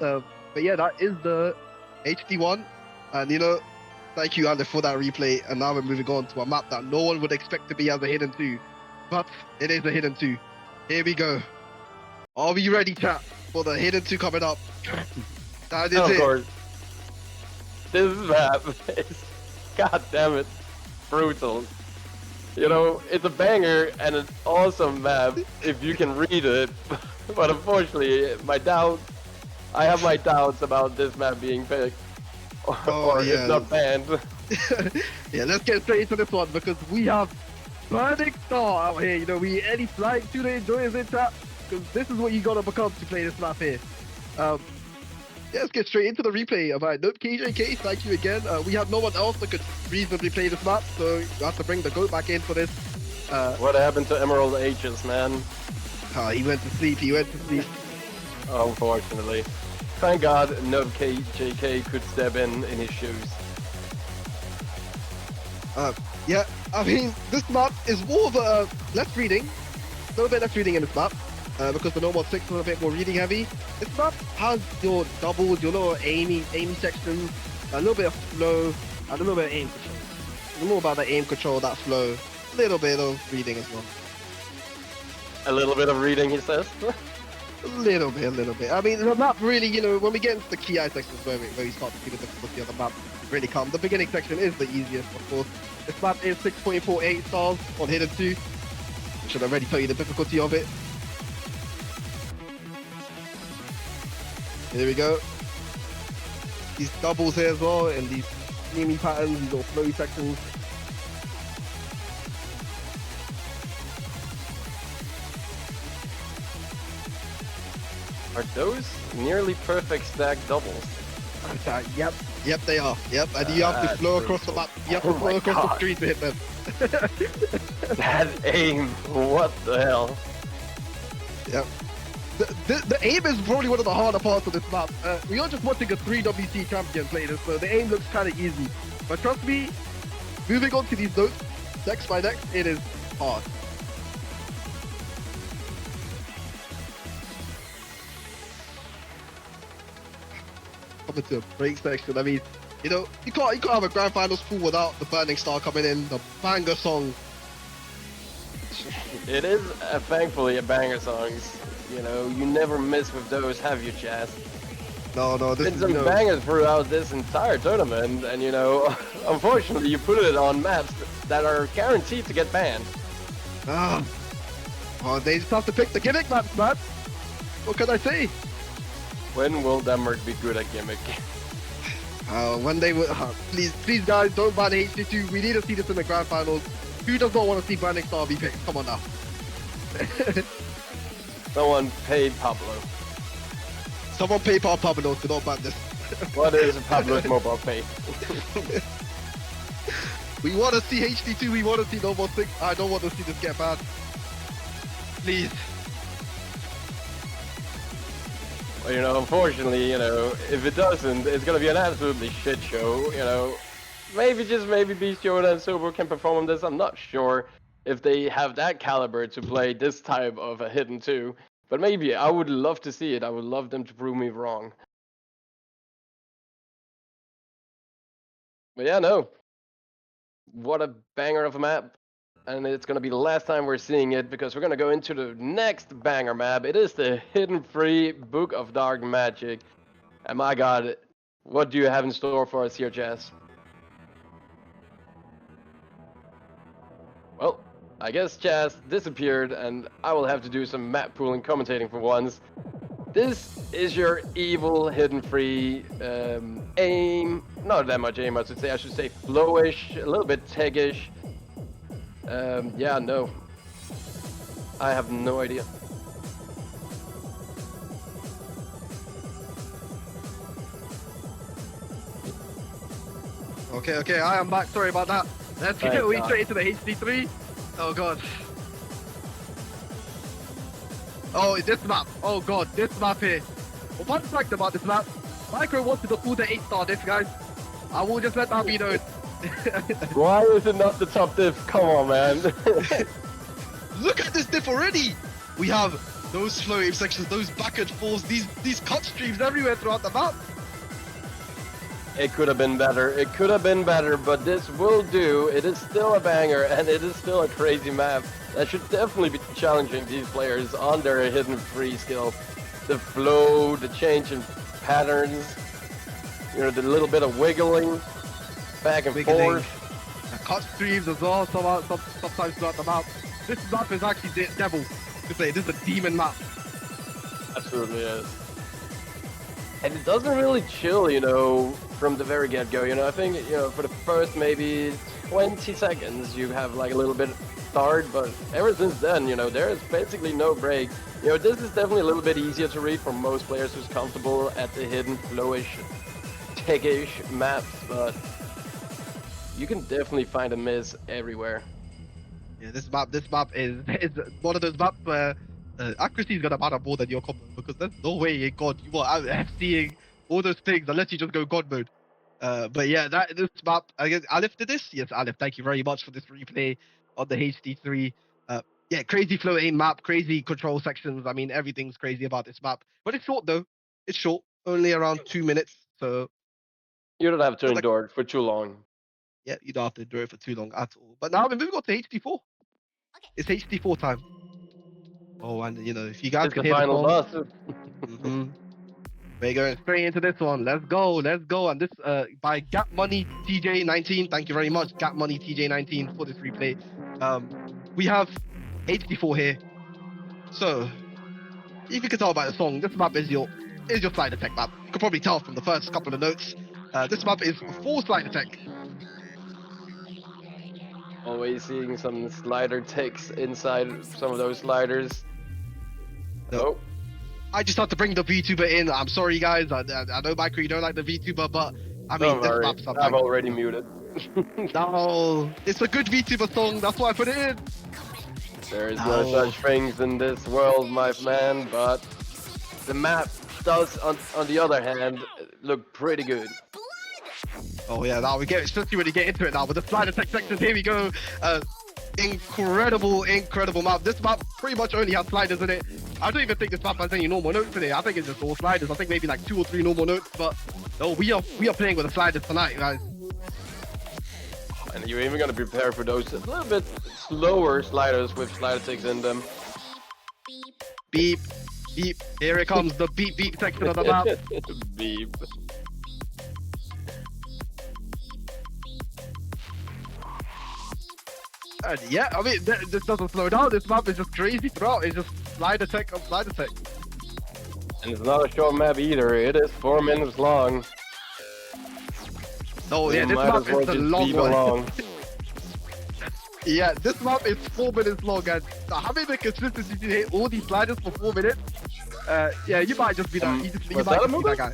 But yeah, that is the HD1. And thank you, Aleph, for that replay. And now we're moving on to a map that no one would expect to be as a hidden 2. But it is a hidden 2. Here we go. Are we ready, chat, for the hidden 2 coming up? That is of it. Course. This map is, god damn it, brutal. It's a banger and an awesome map if you can read it. But unfortunately, I have my doubts about this map being picked. Or yeah. it's not banned. Yeah, let's get straight into this one, because we have Burning Star out here. Any flying student enjoyers in chat, because this is what you gotta become to play this map here. Yeah, let's get straight into the replay. Alright, nope, KJK, thank you again. We have no one else that could reasonably play this map, so we have to bring the GOAT back in for this. What happened to Emerald H's, man? He went to sleep, Unfortunately. Thank God no KJK could step in his shoes. Yeah, I mean, this map is more of a left reading. A little bit left reading in this map. Because the normal 6 is a bit more reading heavy. This map has your doubles, your little aiming sections, a little bit of flow, and a little bit of aim control. It's more about the aim control, that flow, a little bit of reading as well. A little bit of reading, he says. A little bit. I mean, the map really, you know, when we get into the key eye sections where we start to see the difficulty of the map really come. The beginning section is the easiest, of course. This map is 6.48 stars on Hidden 2. I should already tell you the difficulty of it. Here we go. These doubles here as well, and these steamy patterns, these little flowy sections. Are those nearly perfect stacked doubles? Yep, they are. Yep, and you have to flow across the map. You have to flow across the screen to hit them. That aim, what the hell? Yep. The aim is probably one of the harder parts of this map. We are just watching a 3WC champion play this, so the aim looks kind of easy. But trust me, moving on to these notes, next by next, it is hard. Coming to a break section, I mean, you know, you can't have a grand finals pool without the Burning Star coming in, the banger song. It is thankfully a banger song. You know, you never miss with those, have you, Chaz? No, this is some bangers throughout this entire tournament, and you know, unfortunately, you put it on maps that are guaranteed to get banned. Oh, they just have to pick the gimmick maps, man. What can I say? When will Denmark be good at gimmick? When they will. Please, guys, don't ban HD2. We need to see this in the grand finals. Who does not want to see Burning Star be picked? Come on now. Someone paid Pablo. Someone pay Pablo to not ban this. What is Pablo's mobile pay? We want to see HD2, we want to see Noble 6. I don't want to see this get banned. Please. Well, you know, unfortunately, you know, if it doesn't, it's gonna be an absolutely shit show, you know. Maybe, just maybe Beast Yoda and Sobo can perform this. I'm not sure if they have that caliber to play this type of a Hidden 2. But maybe, I would love to see it. I would love them to prove me wrong. But yeah, no. What a banger of a map. And it's going to be the last time we're seeing it, because we're going to go into the next banger map. It is the Hidden Free Book of Dark Magic. And my god, what do you have in store for us here, Jazz? Well, I guess Jazz disappeared, and I will have to do some map pooling commentating for once. This is your evil Hidden Free aim. Not that much aim, I should say flowish, a little bit taggish. Yeah, no. I have no idea. Okay, I am back. Sorry about that. Let's get straight into the HD3. Oh god. Oh, this map. Oh god, this map here. Well, fun fact about this map, Micro wanted to pull the 8-star diff, guys. I will just let that be known. Why is it not the top diff? Come on, man. Look at this diff already. We have those floating sections, those back and forths, these cut streams everywhere throughout the map. It could have been better. It could have been better, but this will do. It is still a banger, and it is still a crazy map that should definitely be challenging these players on their Hidden Free skill. The flow, the change in patterns, you know, the little bit of wiggling back and forth. The cut streams as well, sometimes throughout the map. This map is actually the devil. This is a demon map. Absolutely is. And it doesn't really chill, you know, from the very get-go. You know, I think, you know, for the first maybe 20 seconds, you have like a little bit start, but ever since then, you know, there is basically no break. You know, this is definitely a little bit easier to read for most players who's comfortable at the hidden, flowish, tech-ish maps, but you can definitely find a miss everywhere. Yeah, this map is one of those maps where accuracy is gonna matter more than your combo, because there's no way in God you are seeing all those things unless you just go God mode. But yeah, this map, I guess Aleph did this. Yes, Aleph, thank you very much for this replay on the HD3. Yeah, crazy flow aim map, crazy control sections. I mean, everything's crazy about this map. But it's short though. It's short, only around 2 minutes. So You don't have to feels like, endure it for too long. yeah, you don't have to endure it for too long at all. But now we're moving on to HD4. It's HD4 time. Oh, and you know, if you guys It's could the hear the final song, boss. we're going straight into this one. Let's go. And this by Gap Money TJ19. Thank you very much, Gap Money TJ19, for this replay. We have HD4 here. So, if you can tell by the song, this map is your slide attack map. You can probably tell from the first couple of notes. This map is full slide attack. Always seeing some slider ticks inside some of those sliders. No. Oh. I just had to bring the VTuber in. I'm sorry, guys. I know, Michael, you don't like the VTuber, but I mean, this map's a I'm already muted. No, it's a good VTuber song. That's why I put it in. There is no such things in this world, my man, but the map does, on the other hand, look pretty good. Oh yeah, now we get, especially when you get into it now with the slide attack sections. Here we go. Incredible map. This map pretty much only has sliders in it. I don't even think this map has any normal notes in it. I think it's just all sliders. I think maybe like 2 or 3 normal notes, but no, we are playing with the sliders tonight, guys. And you're even gonna prepare for those a little bit slower sliders with slider ticks in them. Beep, beep. Here it comes, the beep beep section of the map. Beep. And yeah, I mean, this doesn't slow down. This map is just crazy throughout. It's just slide attack on slide attack. And it's not a short map either. It is 4 minutes long. Oh yeah, this map is the long one. Yeah, this map is 4 minutes long, and having the consistency to hit all these sliders for 4 minutes, yeah, you might just be that. You might just be that guy.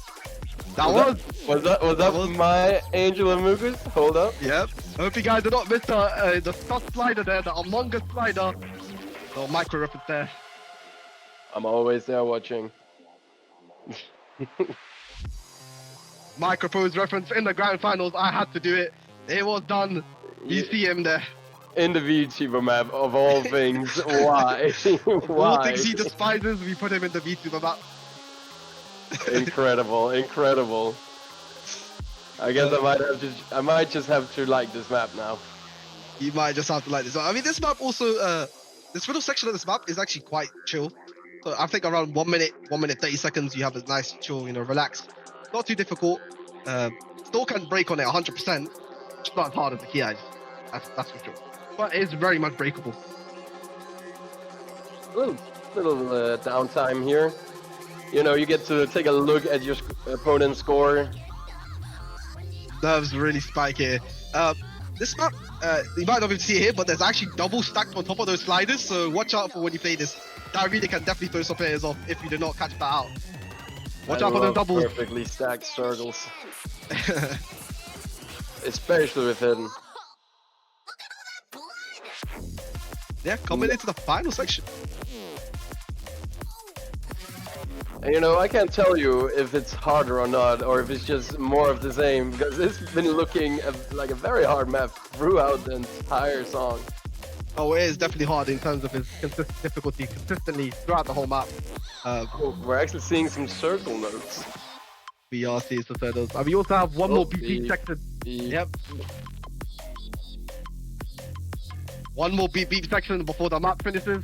Was that my Angel Amogus? Hold up. Yep. Hope you guys did not miss the stuff slider there, the Among Us slider. No micro reference there. I'm always there watching. Micropose reference in the grand finals. I had to do it. It was done. You see him there. In the VTuber map, of all things. Why? Why? All things he despises, we put him in the VTuber map. Incredible. I guess I might just have to like this map now. You might just have to like this. I mean, this map also, this middle section of this map is actually quite chill. So I think around 1 minute, 30 seconds, you have a nice chill, you know, relax. Not too difficult. Still can break on it 100%. It's not as hard as the key eyes. That's for sure. But it's very much breakable. Little downtime here. You know, you get to take a look at your opponent's score. Nerves really spike here. This map, you might not be able to see it here, but there's actually double stacked on top of those sliders, so watch out for when you play this. That really can definitely throw some players off if you did not catch that out. Watch out for those doubles. Perfectly stacked circles. Especially with hidden. Yeah, coming into the final section. And you know, I can't tell you if it's harder or not, or if it's just more of the same, because it's been looking like a very hard map throughout the entire song. Oh, it is definitely hard in terms of its difficulty consistently throughout the whole map. We're actually seeing some circle notes. We are seeing some circles. And we also have one more beep section. Yep. One more beep section before the map finishes.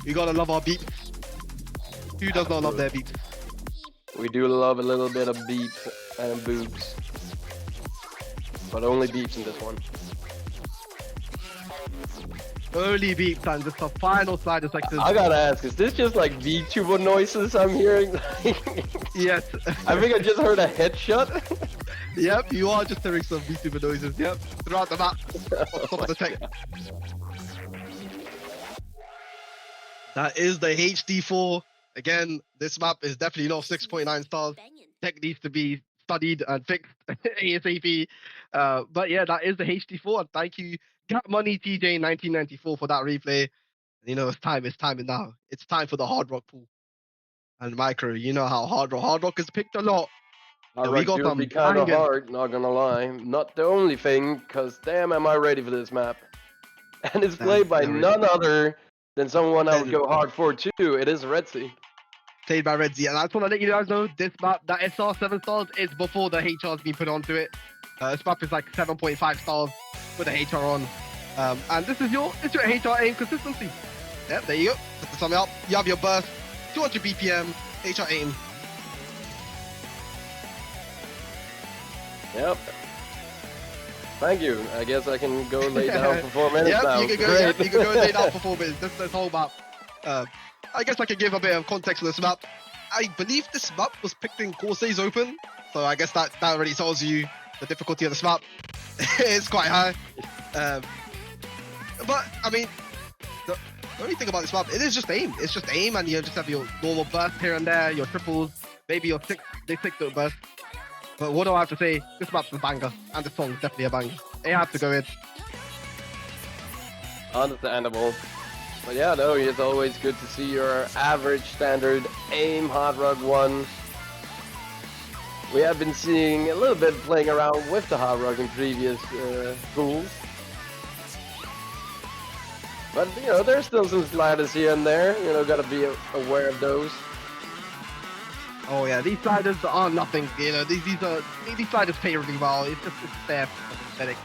We gotta love our beeps. Who does not love their beeps? We do love a little bit of beeps and boobs. But only beeps in this one. Only beeps and just the final slider section. I gotta ask, is this just like VTuber noises I'm hearing? Yes. I think I just heard a headshot. Yep, you are just hearing some VTuber noises. Yep, throughout the map, on top of the tech. That is the HD4. Again, this map is definitely not 6.9 stars. Tech needs to be studied and fixed ASAP. But yeah, that is the HD4. And thank you, Gat Money TJ 1994 for that replay. You know, it's time now. It's time for the Hard Rock pool. And Micro, you know how Hard Rock is picked a lot. Hard And we Rock got do be some kind of bangers. hard, not gonna lie. Not the only thing, cause damn, am I ready for this map? And it's played by There is. none other than someone I would Then go hard for too. It is Redzy. played by Redzy. And I just want to let you guys know this map, that SR 7 stars, is before the HR's been put onto it. This map is like 7.5 stars with the HR on. And this is your HR aim consistency. Yep, there you go. Just to sum it up, you have your burst, 200 BPM, HR aim. Yep. Thank you. I guess I can go lay down for 4 minutes Yep, now. you can go. Great. Yep, you can go lay down for 4 minutes. This whole map. I guess I can give a bit of context on this map. I believe this map was picked in Corsairs Open, so I guess that already tells you the difficulty of this map. It's quite high. But I mean, the only thing about this map, it is just aim. It's just aim, and you just have your normal burst here and there, your triples, maybe your six note burst. But what do I have to say? This map's a banger, and the song's definitely a banger. It has to go in. Understandable. But yeah, no, it's always good to see your average standard aim Hard Rock 1. We have been seeing a little bit playing around with the Hard Rock in previous pools. But, you know, there's still some sliders here and there. You know, gotta be aware of those. Oh yeah, these sliders are nothing. You know, these sliders pay really well. It's there for aesthetic.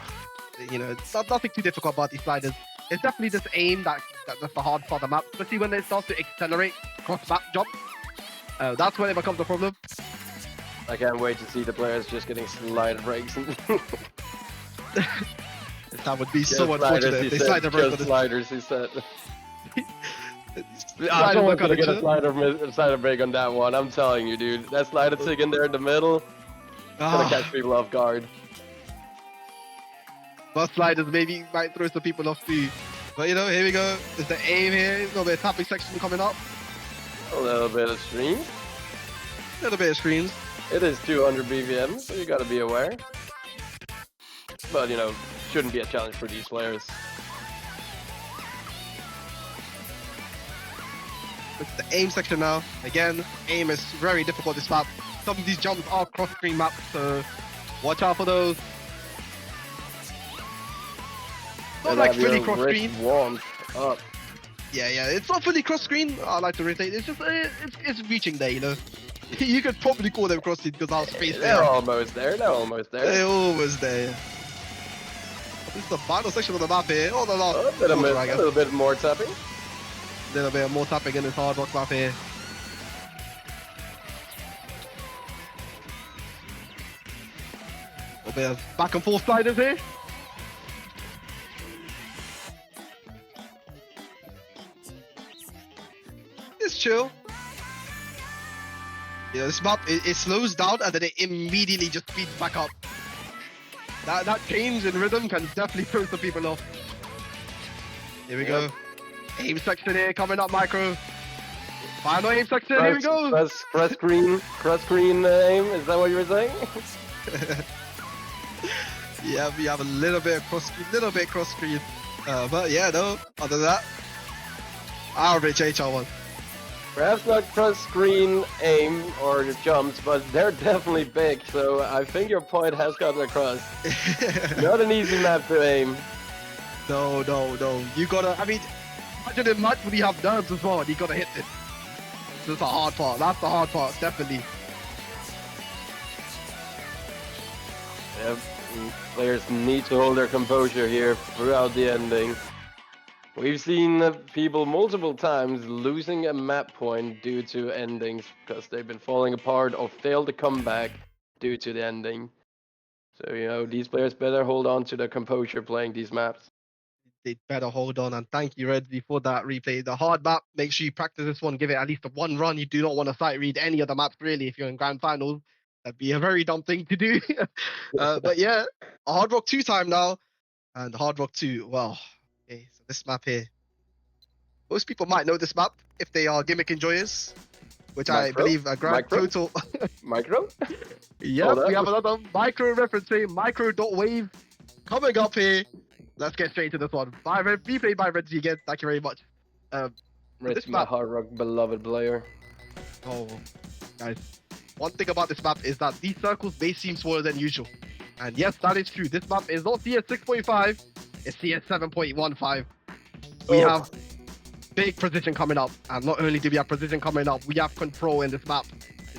You know, it's nothing too difficult about these sliders. It's definitely just aim that's the hard part of the map. Especially when they start to accelerate cross map jump. That's when it becomes a problem. I can't wait to see the players just getting slider breaks. That would be so unfortunate if they slider break on this. Sliders, he said. Someone's gonna get a slider break on that one. I'm telling you, dude. That slider sig in there in the middle, gonna catch people off guard. But sliders maybe might throw some people off too. But you know, here we go. There's the aim here. A little bit of tapping section coming up. A little bit of stream. A little bit of screens. It is 200 BVM, so you gotta be aware. But you know, shouldn't be a challenge for these players. It's the aim section now. Again, aim is very difficult this map. Some of these jumps are cross-screen maps, so watch out for those. Not like fully cross-screen. Up. Yeah, it's not fully cross-screen. I like to rotate. It's just it's reaching there, you know. You could probably call them cross-screen because our space there. They're almost there. They're almost there. They're almost there. This is the final section of the map here. Oh, the last a little bit more tapping. A little bit more tapping in this Hard Rock map here. A bit of back and forth sliders here. It's chill. Yeah, this map, it slows down and then it immediately just speeds back up. That change in rhythm can definitely throw some people off. Here we go. Aim section here coming up, Micro. Final aim section, here we go. Cross screen aim, is that what you were saying? Yeah, we have a little bit of cross screen, but yeah, no, other than that, average HR1. Perhaps not cross screen aim or jumps, but they're definitely big, so I think your point has gotten across. Not an easy map to aim. No. You gotta, I mean, imagine in match when you have nerves as well and you gotta hit it. That's the hard part. That's the hard part, definitely. Yep, players need to hold their composure here throughout the ending. We've seen people multiple times losing a map point due to endings because they've been falling apart or failed to come back due to the ending. So, you know, these players better hold on to their composure playing these maps. They better hold on, and thank you, Redzy, for that replay. The hard map, make sure you practice this one, give it at least one run. You do not want to sight read any of the maps really if you're in grand finals. That'd be a very dumb thing to do. But yeah, a Hard Rock 2 time now. And Hard Rock 2, well, okay, so this map here. Most people might know this map if they are gimmick enjoyers, which I Micro? believe a grand Micro? total. Micro? Yep, we have another micro referencing micro.wave coming up here. Let's get straight to this one. Replay by Red Z again. Thank you very much. It's this my map. Hard Rock beloved player. Oh, guys. One thing about this map is that these circles may seem smaller than usual. And yes, that is true. This map is not CS 6.5, it's CS 7.15. We have big precision coming up. And not only do we have precision coming up, we have control in this map.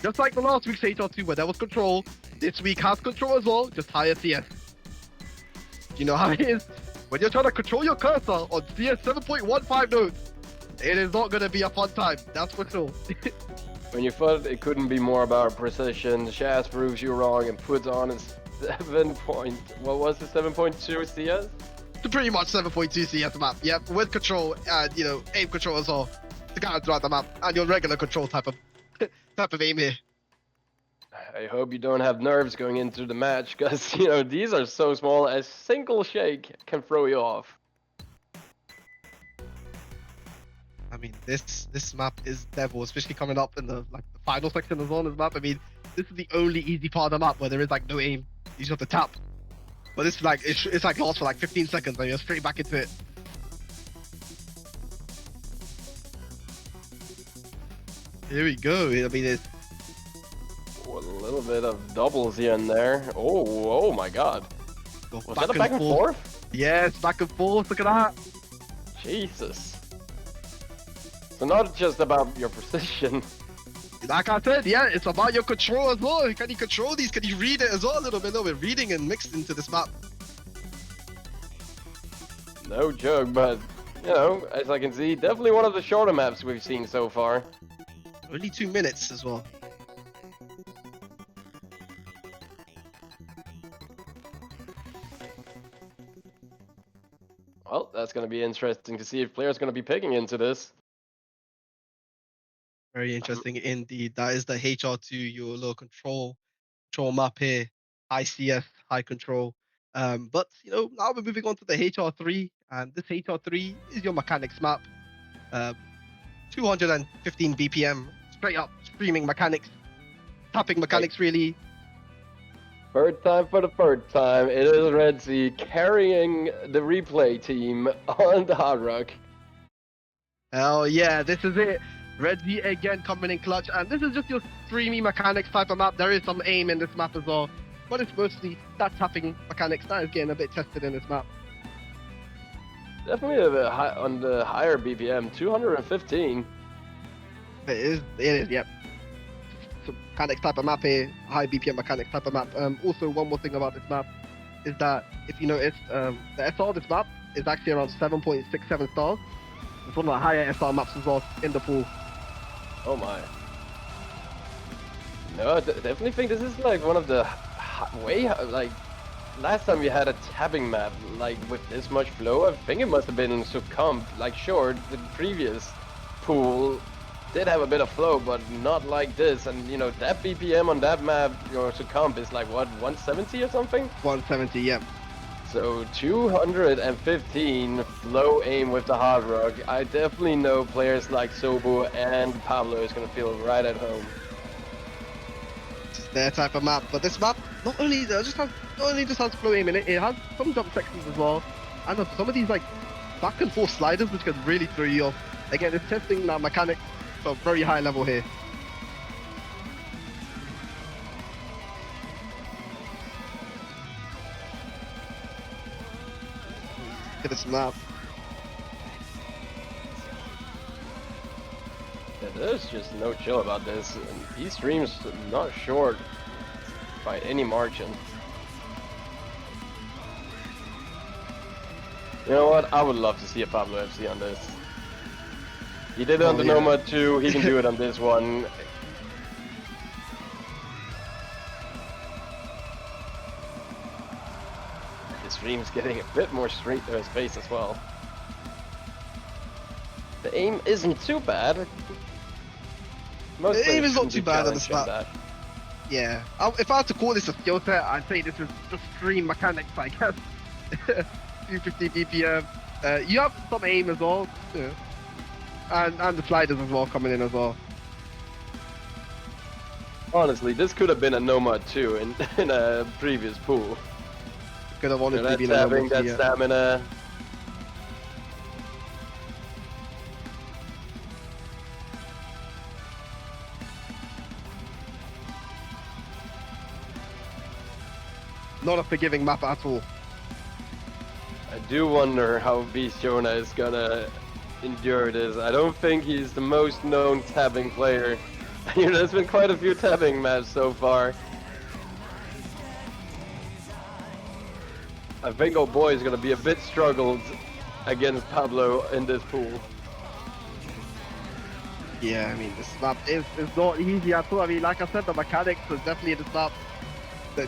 Just like the last week's HR2 where there was control, this week has control as well, just higher CS. You know how it is? When you're trying to control your cursor on CS 7.15 nodes, it is not going to be a fun time, that's for sure. When you thought it couldn't be more about precision, Shaz proves you wrong and puts on his 7.2 CS? Pretty much 7.2 CS map, yep, with control and, you know, aim control as well. To guide throughout the map, and your regular control type of aim here. I hope you don't have nerves going into the match, because, you know, these are so small, a single shake can throw you off. I mean, this map is devil, especially coming up in the final section as well. This map, I mean, this is the only easy part of the map where there is like no aim. You just have to tap. But it's like it's like lasts for like 15 seconds and you're straight back into it. Here we go. I mean, it's Oh, a little bit of doubles here and there. Oh my god. Was that a back and forth? Yes, back and forth. Look at that. Jesus. So not just about your precision. Like I said, yeah, it's about your control as well. Can you control these? Can you read it as well a little bit? No, we're reading and mixed into this map. No joke, but, you know, as I can see, definitely one of the shorter maps we've seen so far. Only 2 minutes as well. Well, that's going to be interesting to see if players going to be picking into this. Very interesting indeed. That is the HR2, your little control map here. High CS, high control. But, you know, now we're moving on to the HR3. And this HR3 is your mechanics map. 215 BPM, straight up streaming mechanics. Tapping mechanics, really. Third time for the third time, it is Red Sea carrying the replay team on the Hard Rock. Hell yeah, this is it. Red Z again coming in clutch, and this is just your streamy mechanics type of map. There is some aim in this map as well, but it's mostly that tapping mechanics that is getting a bit tested in this map. Definitely a bit high, on the higher BPM, 215. It is, yep. So mechanics type of map here, high BPM mechanics type of map. Also, one more thing about this map is that if you notice, the SR of this map is actually around 7.67 stars. It's one of the higher SR maps as well in the pool. Oh my. No, I definitely think this is like one of the like last time we had a tabbing map like with this much flow. I think it must have been Succumb, like sure, the previous pool did have a bit of flow, but not like this. And you know, that BPM on that map, your Succumb is like what, 170 or something? 170, yeah. So 215 flow aim with the Hard Rock. I definitely know players like Sobu and Pablo is gonna feel right at home. It's their type of map, but this map not only just has flow aim in it, it has some jump sections as well, and some of these like back and forth sliders which can really throw you off. Again, it's testing that mechanic to a very high level here. Look at this map. Yeah, there's just no chill about this. And these streams not short by any margin. You know what? I would love to see a Pablo FC on this. He did it on the Nomad too. He can do it on this one. The stream's getting a bit more straight to his face as well. The aim isn't too bad. The aim is not too bad on this map. Yeah. If I had to call this a skill set, I'd say this is just stream mechanics, I guess. 250 BPM. You have some aim as well. Yeah. And the sliders as well coming in as well. Honestly, this could have been a Nomad too in a previous pool. Could have honestly That been stabbing, that yeah. stamina. Not a forgiving map at all. I do wonder how Beast Jonah is gonna endure this. I don't think he's the most known tabbing player. You know, there's been quite a few tabbing maps so far. I think old boy is gonna be a bit struggled against Pablo in this pool. Yeah, I mean, this map is not easy at all. I mean, like I said, the mechanics is definitely in this map.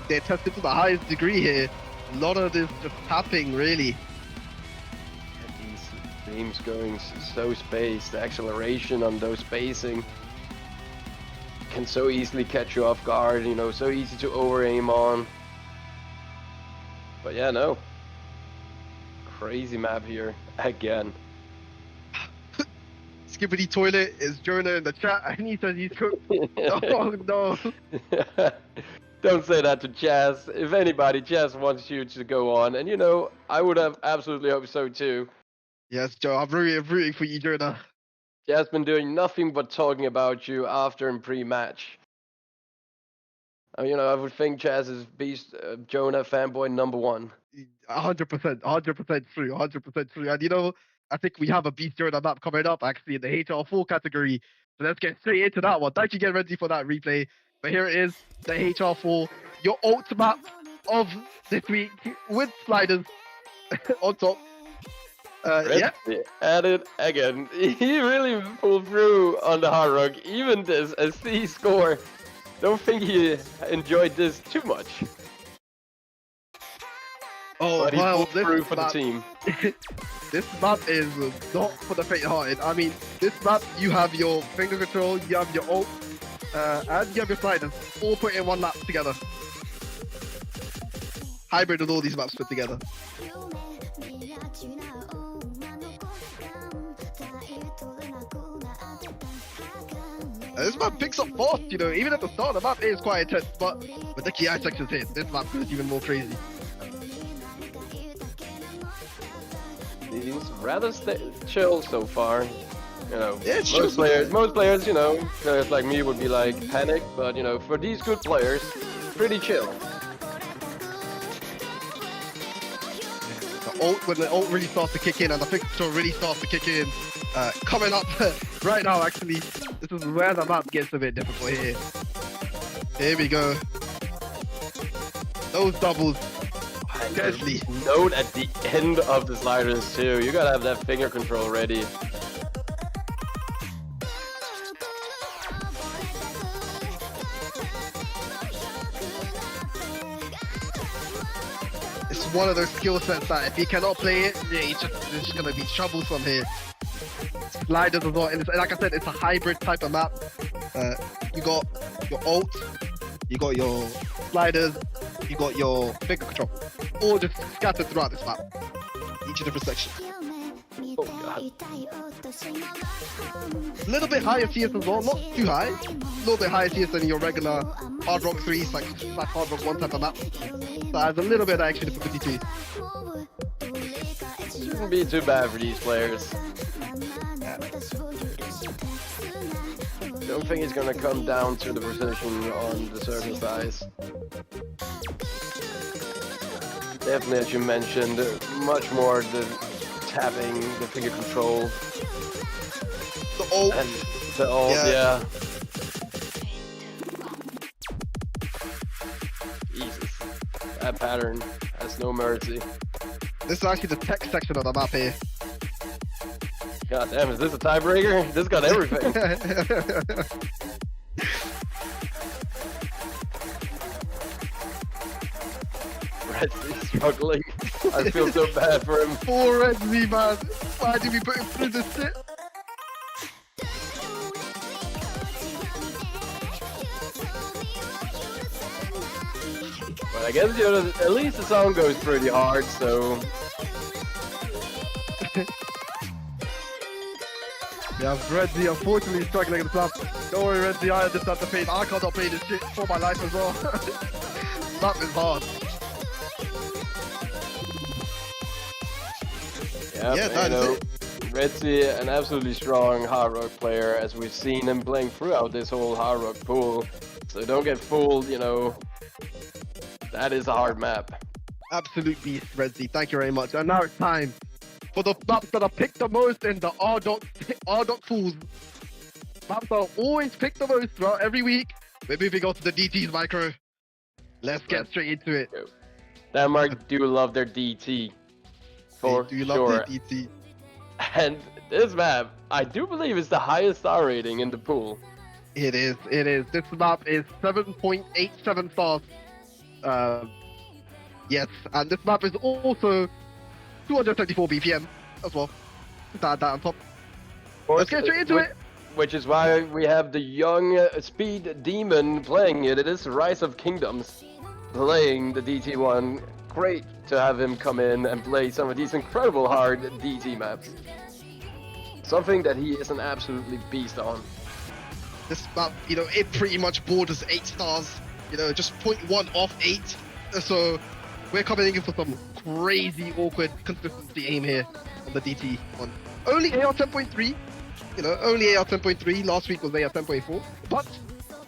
They're tested to the highest degree here. A lot of this just tapping, really. These games going so spaced, the acceleration on those spacing can so easily catch you off guard, you know, so easy to over-aim on. But yeah, no. Crazy map here, again. Skippity Toilet is Jonah in the chat and he says he's cooked. Oh no. Don't say that to Chaz. If anybody, Chaz wants you to go on, and you know, I would have absolutely hoped so too. Yes, Joe, I'm rooting for you, Jonah. Chaz been doing nothing but talking about you after and pre-match. You know, I would think Chaz is Beast Jonah fanboy number 1. 100% true, 100% true. And you know, I think we have a Beast Jonah map coming up actually in the HR4 category. So let's get straight into that one. Thank you, get ready for that replay. But here it is, the HR4, your ult map of this week with sliders on top. Yeah. At it again. He really pulled through on the hard rock. Even this, a C score. Don't think he enjoyed this too much. Oh, but he wow, pulled through for map, the team. This map is not for the faint-hearted. I mean, this map, you have your finger control, you have your ult, and you have your sliders, all put in one lap together. Hybrid with all these maps put together. This map picks up fast, you know, even at the start the map is quite intense, but with the key eye sections hit, this map goes even more crazy. He's rather chill so far. You know, yeah, most players, you know, players like me would be like panicked, but you know, for these good players, pretty chill. When the ult really starts to kick in and the picture really starts to kick in, coming up right now actually, this is where the map gets a bit difficult here. Here we go. Those doubles. Deadly. Note at the end of the sliders too. You gotta have that finger control ready. It's one of those skill sets that if he cannot play it, yeah, it's just gonna be troublesome here. Sliders as well, and like I said, it's a hybrid type of map. You got your ult, you got your sliders, you got your finger control, all just scattered throughout this map. Each different section. Oh god. A little bit higher CS as well, not too high. A little bit higher CS than your regular Hard Rock 3, like Hard Rock 1 type of map. So there's a little bit of extra difficulty too. Shouldn't be too bad for these players. Don't think he's gonna come down to the position on the circle size. Definitely, as you mentioned, much more the tapping, the finger control. The ult. And the ult, yeah. Jesus. That pattern has no mercy. This is actually the tech section of the map here. God damn, is this a tiebreaker? This got everything. Red's struggling. I feel so bad for him. Poor Red Z, man. Why did we put him through this shit? I guess, you know, at least the song goes pretty hard, so... Yeah, Redzi unfortunately struggling at the top. Don't worry, Redzi, I understand the pain. I cannot play this shit for my life as well. That is hard. Yep, Yeah, that is it. Redzi, an absolutely strong hard rock player, as we've seen him playing throughout this whole hard rock pool. So don't get fooled, you know. That is a hard map. Absolute beast, Redzi. Thank you very much. And now it's time for the maps that are picked the most in the RDOC pools. Maps that are always picked the most throughout every week. We're moving on to the DTs, Micro. Let's get straight into it. Denmark do love their DT. For do you sure. love the DT? And this map, I do believe, is the highest star rating in the pool. It is. It is. This map is 7.87 stars. Yes, and this map is also 234 BPM as well. That on top. Let's get straight into it. Which is why we have the young speed demon playing it. It is Rise of Kingdoms playing the DT1. Great to have him come in and play some of these incredible hard DT maps. Something that he is an absolutely beast on. This map, you know, it pretty much borders 8 stars. You know, just 0.1 off 8. So we're coming in for some crazy awkward consistency aim here on the DT one. Only AR 10.3. You know, only AR 10.3. Last week was AR 10.4. But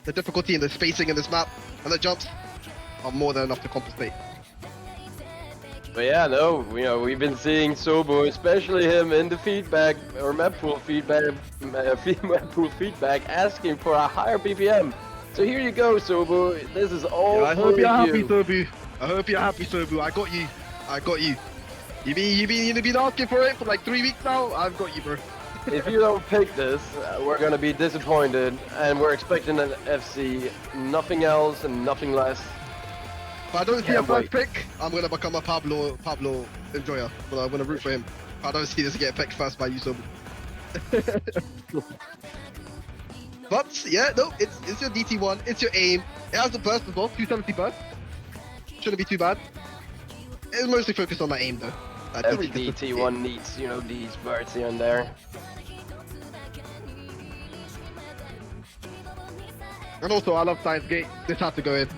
the difficulty and the spacing in this map and the jumps are more than enough to compensate. But yeah, no, you know, we've been seeing Sobo, especially him in the feedback or mappool feedback, asking for a higher BPM. So here you go, Sobo. This is all I hope you're happy, Sobu. I hope you're happy, Sobu. I got you. I got you. You've been asking for it for like 3 weeks now. I've got you, bro. If you don't pick this, we're gonna be disappointed, and we're expecting an FC, nothing else and nothing less. If I don't see a first pick, I'm gonna become a Pablo enjoyer. But I'm gonna root for him. I don't see this get picked first by you, Sobu. But yeah, no, it's your DT1, it's your aim. It has the burst as well, 270 burst. Shouldn't be too bad. It's mostly focused on that aim though. Every DT1 needs, you know, these birds here and there. And also, I love Science Gate. This has to go in.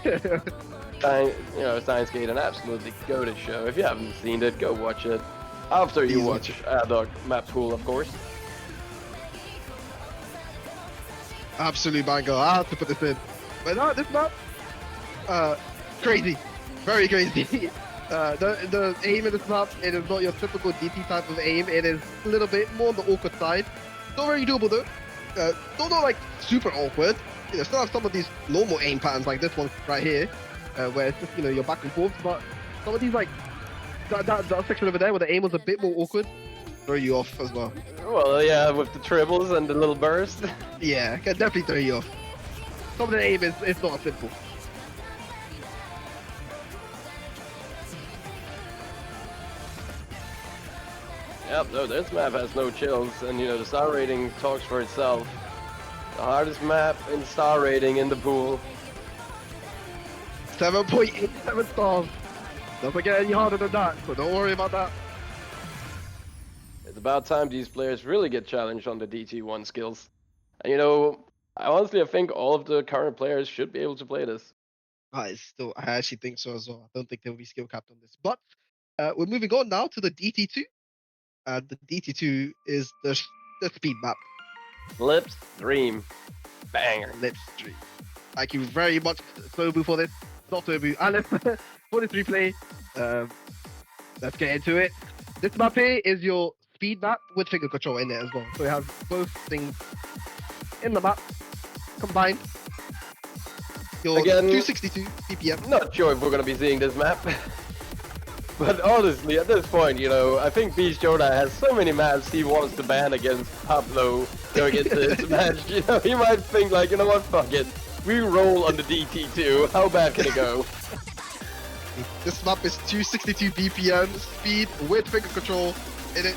You know, Science Gate, an absolutely goated show. If you haven't seen it, go watch it. After you watch RDOC mappool, of course. Absolute banger. I have to put this in. But no, this map, crazy, very crazy. The aim in this map, it is not your typical DT type of aim. It is a little bit more on the awkward side. Not very doable though. Not like super awkward. You know, still have some of these normal aim patterns like this one right here, where it's just, you know, you're back and forth. But some of these like that section over there where the aim was a bit more awkward, throw you off as well. Well, yeah, with the triples and the little burst. Yeah, can definitely throw you off. Some of the aim is not simple. Yep, no, this map has no chills, and you know, the star rating talks for itself. The hardest map in star rating in the pool. 7.87 stars. Doesn't get any harder than that, so don't worry about that. It's about time these players really get challenged on the DT1 skills. And you know, I think all of the current players should be able to play this. I actually think so as well. I don't think there will be skill capped on this. But we're moving on now to the DT2. The DT2 is the speed map. Lips Dream. Banger. Lips Dream. Thank you very much, Sobu, for this. Not Sobu, Alice, for this replay. Let's get into it. This map here is your speed map with finger control in it as well. So it has both things in the map combined. Your Again, 262 BPM. Not sure if we're going to be seeing this map. But honestly, at this point, you know, I think Beast Jonah has so many maps he wants to ban against Pablo going into this match. You know, he might think like, you know what, fuck it. We roll on the DT2. How bad can it go? This map is 262 BPM speed with finger control in it.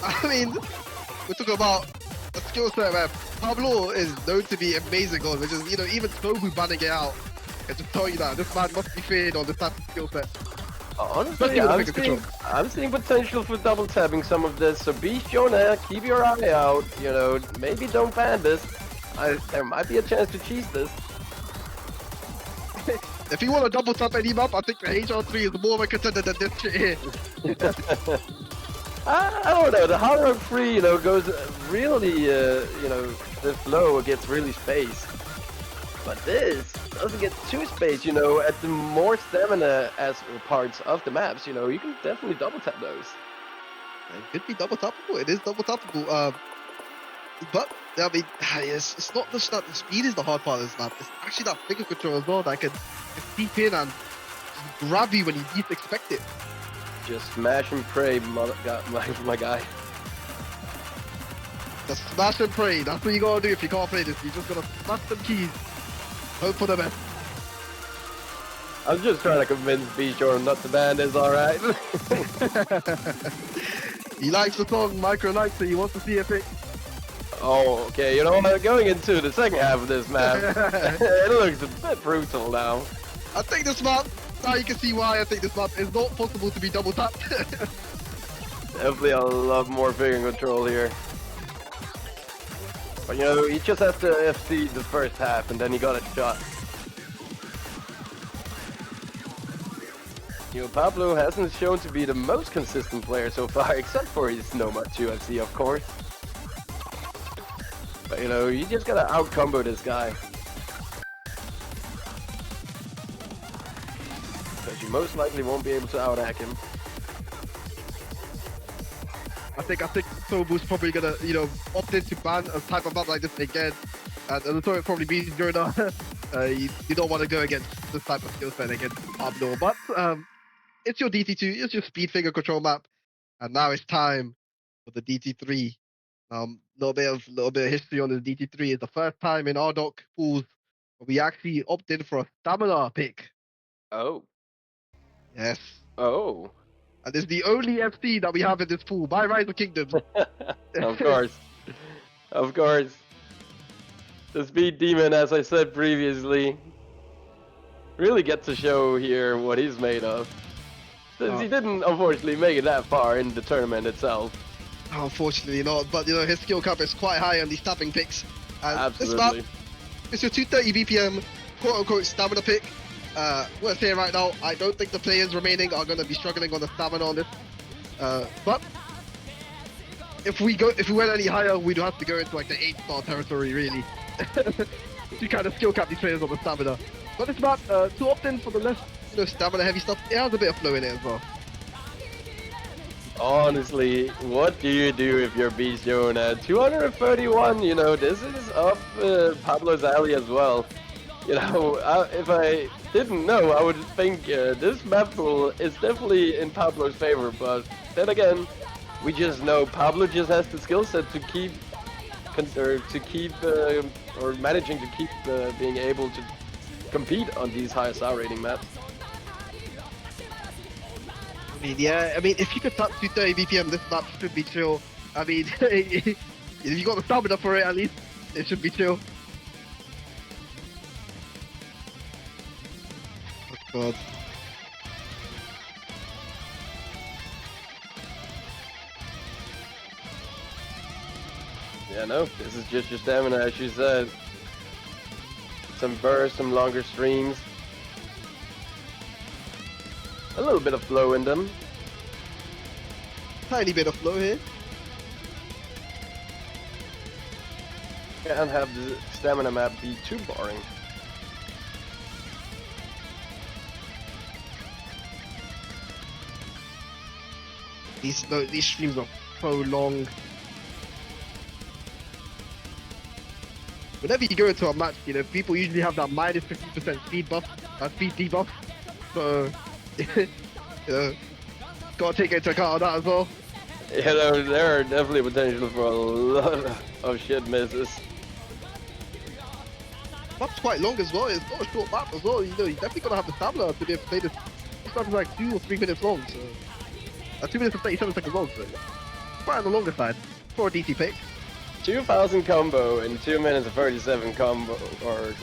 I mean, we're talking about a skill set where Pablo is known to be amazing on, which is, you know, even Tobu banning it out I just tell you that this man must be feared on this type of skill set. Honestly, with the finger control. I'm seeing potential for double tapping some of this. So Beast Jonah, keep your eye out. You know, maybe don't ban this. There might be a chance to cheese this. If you want to double tap any map, I think the HR3 is more of a contender than this shit here. I don't know. The Hard Rock 3, you know, goes really, you know, this low. It gets really spaced. But this doesn't get too spaced, you know. At the more stamina as parts of the maps, you know, you can definitely double tap those. It could be double tappable. It is double tappable. But I mean, it's not just that the speed is the hard part of this map. It's actually that finger control as well that can seep in and grab you when you least expect it. Just smash and pray, my guy. Just smash and pray. That's what you gotta do if you can't play this. You just gotta smash some keys. Hope for the best. I'm just trying to convince B-Shore not to ban this, alright? He likes the song, Micro likes it, he wants to see it pick. Oh, okay, you know what? Going into the second half of this map, it looks a bit brutal now. I think this map, now you can see why I think this map is not possible to be double tapped. Definitely a lot more finger control here. But you know, he just has to FC the first half and then he got a shot. You know, Pablo hasn't shown to be the most consistent player so far, except for his Nomad 2 FC, of course. But you know, you just gotta out-combo this guy. Because you most likely won't be able to out-hack him. I think Sobu's probably gonna, you know, opt in to ban a type of map like this again. And the story probably be Jordan. You don't want to go against this type of skill set against Pablo. But it's your DT2, it's your speed finger control map. And now it's time for the DT3. Little bit of history on this DT3. It's the first time in RDOC pools where we actually opted for a stamina pick. Oh. Yes. Oh. And it's the only FC that we have in this pool by Rise of Kingdoms. Of course. Of course. The Speed Demon, as I said previously, really gets to show here what he's made of. Since he didn't, unfortunately, make it that far in the tournament itself. Unfortunately not, but you know, his skill cap is quite high on these tapping picks. And Absolutely. This map, it's your 230 BPM, quote-unquote stamina pick. We're saying right now, I don't think the players remaining are going to be struggling on the stamina on this. But if we went any higher, we'd have to go into like the 8-star territory, really, to kind of skill cap these players on the stamina. But this map, to opt in for the less, you know, stamina heavy stuff, it has a bit of flow in it as well. Honestly, what do you do if you're Beast Jonah? 231, you know, this is up Pablo's alley as well. You know, if I didn't know, I would think this map pool is definitely in Pablo's favor, but then again, we just know Pablo just has the skill set to keep, or managing to keep being able to compete on these high star rating maps. I mean, yeah, I mean, if you could tap 230 BPM, this map should be chill. I mean, if you got the stamina for it, at least, it should be chill. Oh, God. Yeah, no, this is just your stamina, as you said. Some bursts, some longer streams. A little bit of flow in them. Tiny bit of flow here. Can't have the stamina map be too boring. These streams are so long. Whenever you go into a match, you know, people usually have that minus 50% speed buff, speed debuff. So, you know, gotta take into account that as well. You know, there are definitely potential for a lot of shit misses. Map's quite long as well. It's not a short map as well. You know, you definitely gotta have the stamina to be able to play this. This map is like 2 or 3 minutes long, so 2 minutes and 37 seconds long. So quite on the longer side for a DT pick. 2000 combo in 2 minutes and 37 combo, or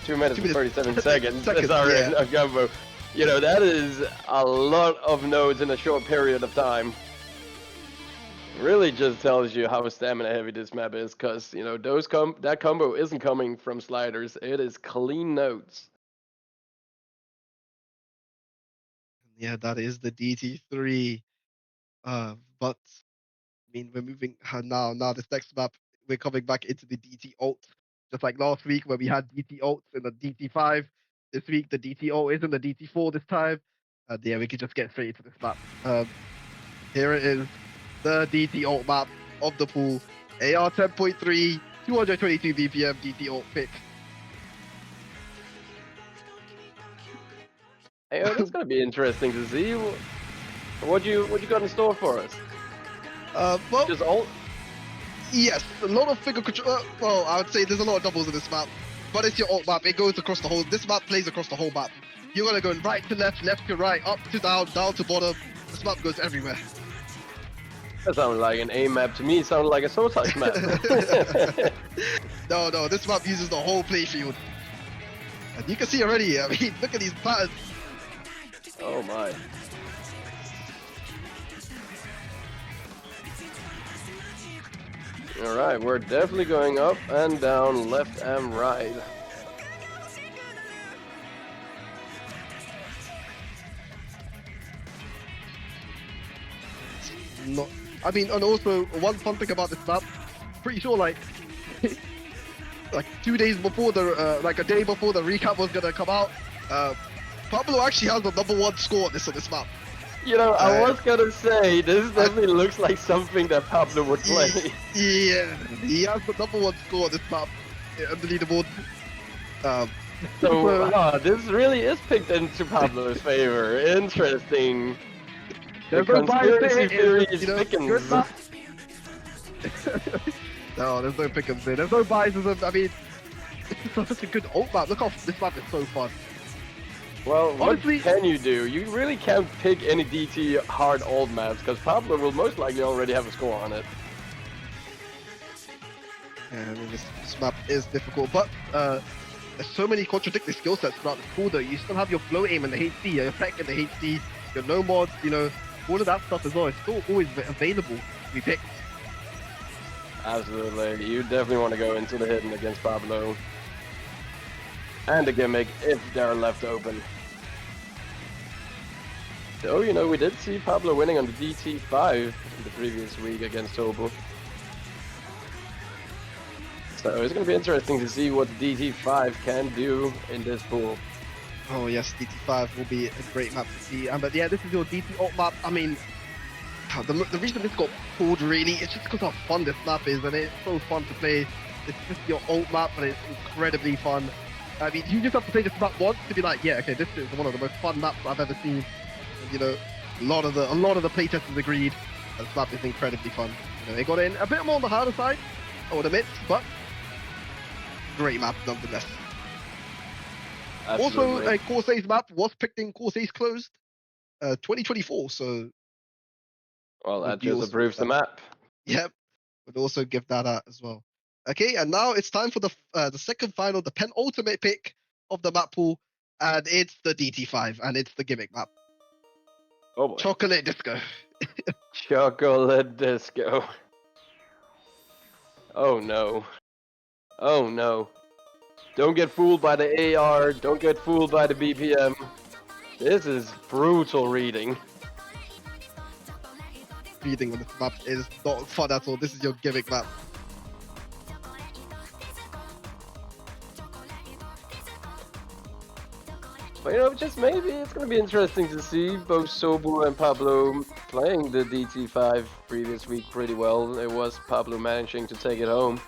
2 minutes 2 and minutes, 37 seconds. seconds, Sorry, yeah. a combo. You know, that is a lot of nodes in a short period of time. Really just tells you how stamina heavy this map is, because, you know, that combo isn't coming from sliders. It is clean nodes. Yeah, that is the DT3. But I mean, we're moving now. Now this next map, we're coming back into the DT alt, just like last week where we had DT alts in the DT5. This week the DT alt is in the DT4 this time. Yeah, we could just get straight into this map. Here it is, the DT alt map of the pool. AR 10.3, 222 BPM DT alt pick. Hey, oh, that's gonna be interesting to see. What you got in store for us? Well, Just alt. yes, a lot of figure control. Well, I would say there's a lot of doubles in this map, but it's your alt map. It goes across the whole. This map plays across the whole map. You're gonna go right to left, left to right, up to down, down to bottom. This map goes everywhere. That sounded like an A map to me. It sounded like a Soul Touch map. No, this map uses the whole playfield. And you can see already, I mean, look at these patterns. Oh my. Alright, we're definitely going up and down, left and right. Not, I mean, and also one fun thing about this map, pretty sure like 2 days before the like a day before the recap was gonna come out, Pablo actually has the #1 score on this map. You know, I was gonna say, this definitely looks like something that Pablo would play. Yeah, he has the #1 score on this map on the leaderboard. So, this really is picked into Pablo's favor. Interesting. The There's no bias conspiracy there, theory you is know, thickens. No, there's no pick'ems there. There's no biases. I mean, it's such a good alt map. Look how this map is so fun. Well, Honestly, what can you do? You really can't pick any DT hard old maps, because Pablo will most likely already have a score on it. yeah, I mean, this map is difficult, but there's so many contradictory skill sets throughout the pool though. You still have your flow aim in the HD, your tech in the HD, your no mods, you know, all of that stuff as well. It's still always available to be picked. Absolutely. You definitely want to go into the hidden against Pablo. And the gimmick if they're left open. So, you know, we did see Pablo winning on the DT5 the previous week against Tobu. So it's going to be interesting to see what the DT5 can do in this pool. Oh yes, DT5 will be a great map to see. But yeah, this is your DT alt map. I mean, the reason this got pulled really, it's just because how fun this map is, and it's so fun to play. It's just your alt map, but it's incredibly fun. I mean, you just have to play this map once to be like, yeah, okay, this is one of the most fun maps I've ever seen. And, you know, a lot of the playtesters agreed that this map is incredibly fun. You know, they got in a bit more on the harder side, I would admit, but great map nonetheless. Absolutely. Also, a Corsairs map was picked in Corsairs Closed 2024, so... Well, that just approves the map. Yep, would also give that out as well. Okay, and now it's time for the second final, the penultimate pick of the map pool, and it's the DT5, and it's the gimmick map. Oh boy. Chocolate Disco. Chocolate Disco. Oh no. Oh no. Don't get fooled by the AR, don't get fooled by the BPM. This is brutal reading. Reading on this map is not fun at all. This is your gimmick map. But you know, just maybe it's going to be interesting to see both Sobu and Pablo playing the DT5 previous week pretty well. It was Pablo managing to take it home.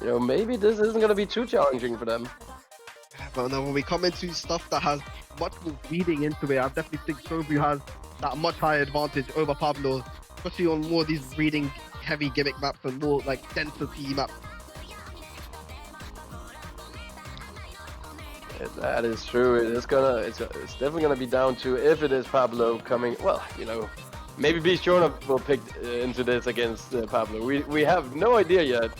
You know, maybe this isn't going to be too challenging for them. But no, when we come into stuff that has much more reading into it, I definitely think Sobu has that much higher advantage over Pablo, especially on more of these reading heavy gimmick maps and more like density maps. That is true. It's definitely gonna be down to if it is Pablo coming. Well, you know, maybe Beast Jonah will pick into this against Pablo. We have no idea yet.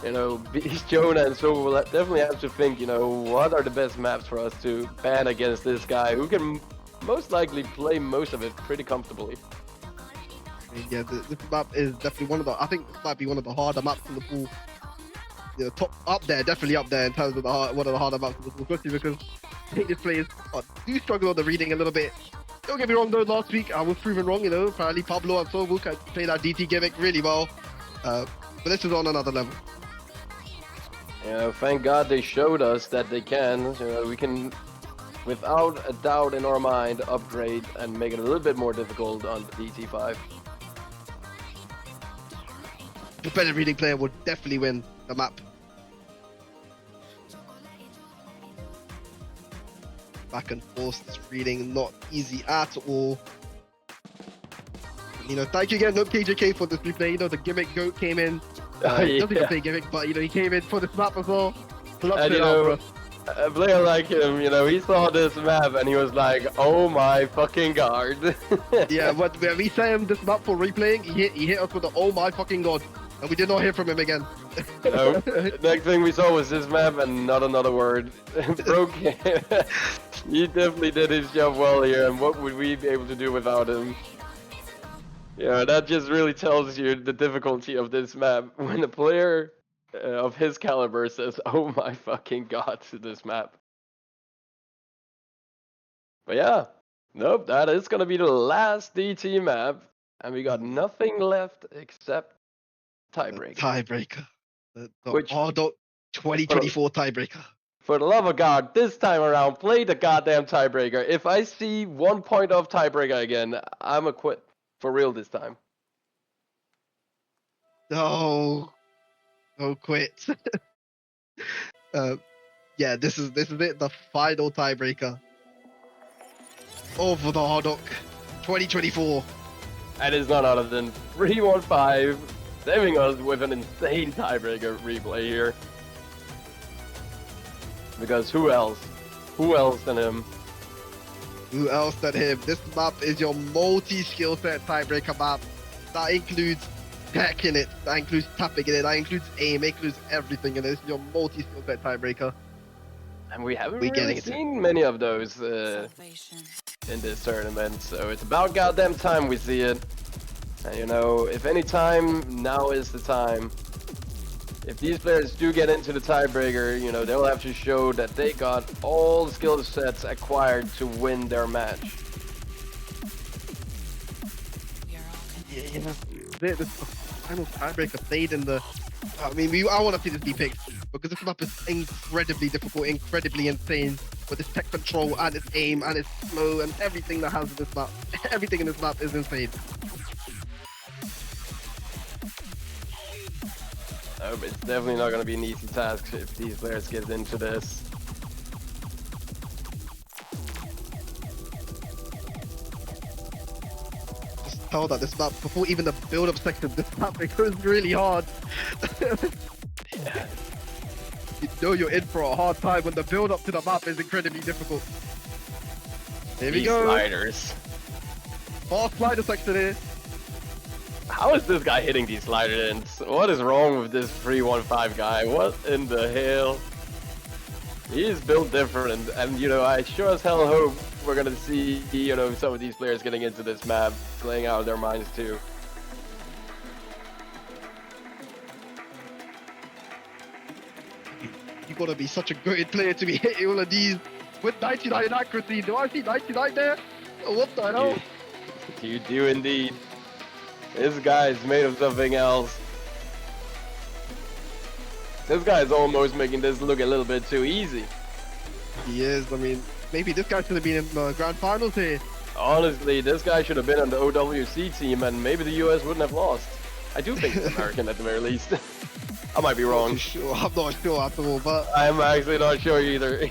You know, Beast Jonah and so will definitely have to think, you know, what are the best maps for us to ban against this guy who can most likely play most of it pretty comfortably. Yeah, this map is definitely one of the. I think this might be one of the harder maps in the pool. You know, top up there, definitely up there in terms of one of the harder maps in the pool, especially because I think these players do struggle on the reading a little bit. Don't get me wrong though, last week I was proven wrong. You know, apparently Pablo and Sobel can play that DT gimmick really well, but this is on another level. You know, thank God they showed us that they can. You know, we can, without a doubt in our mind, upgrade and make it a little bit more difficult on the DT5. The better reading player would definitely win the map. Back and forth, this reading not easy at all. You know, thank you again, no KJK for this replay. You know, the gimmick goat came in. He doesn't even play gimmick, but you know, he came in for this map as well. And you know, a player like him, you know, he saw this map and he was like, "Oh my fucking god!" Yeah, but when we sent him this map for replaying, he hit us with the "Oh my fucking god," and we did not hear from him again. No, next thing we saw was this map and not another word. Broke. He definitely did his job well here, and what would we be able to do without him? Yeah, that just really tells you the difficulty of this map. When a player of his caliber says, "Oh my fucking god," to this map. But yeah, nope, that is gonna be the last DT map, and we got nothing left except tiebreaker. Tiebreaker. The Which, RDOC 2024 tiebreaker. for the love of God, this time around, play the goddamn tiebreaker. If I see 1 point of tiebreaker again, I'ma quit. For real this time. No. No quit. Yeah, this is it, the final tiebreaker. Over the RDOC 2024. And it's none other than 315, saving us with an insane tiebreaker replay here. Because who else? Who else than him? Who else than him? This map is your multi-skill set tiebreaker map. That includes tech in it, that includes tapping in it, that includes aim, it includes everything in it. This is your multi-skill set tiebreaker. And we haven't really seen many of those in this tournament, so it's about goddamn time we see it. And you know, if any time, now is the time. If these players do get into the tiebreaker, you know, they'll have to show that they got all the skill sets acquired to win their match. Yeah, you know, this final tiebreaker played in the. I mean, I want to see this be picked because this map is incredibly difficult, incredibly insane with its tech control and its aim and its flow and everything that has in this map. Everything in this map is insane. It's definitely not going to be an easy task if these players get into this. Just tell that this map, before even the build-up section, this map it goes really hard. Yeah. You know you're in for a hard time when the build-up to the map is incredibly difficult. Here we go. Sliders. Fast slider section here. How is this guy hitting these slider ends? What is wrong with this 315 guy? What in the hell? He is built different, and you know, I sure as hell hope we're gonna see, you know, some of these players getting into this map, playing out of their minds too. You gotta be such a great player to be hitting all of these with 99 accuracy. Do I see 99 there? Oh, what the hell? You do indeed. This guy's made of something else. This guy's almost making this look a little bit too easy. He is. I mean, maybe this guy should have been in the grand finals here. Honestly, this guy should have been on the OWC team and maybe the US wouldn't have lost. I do think he's American at the very least. I might be wrong. I'm not sure at all, but I'm actually not sure either.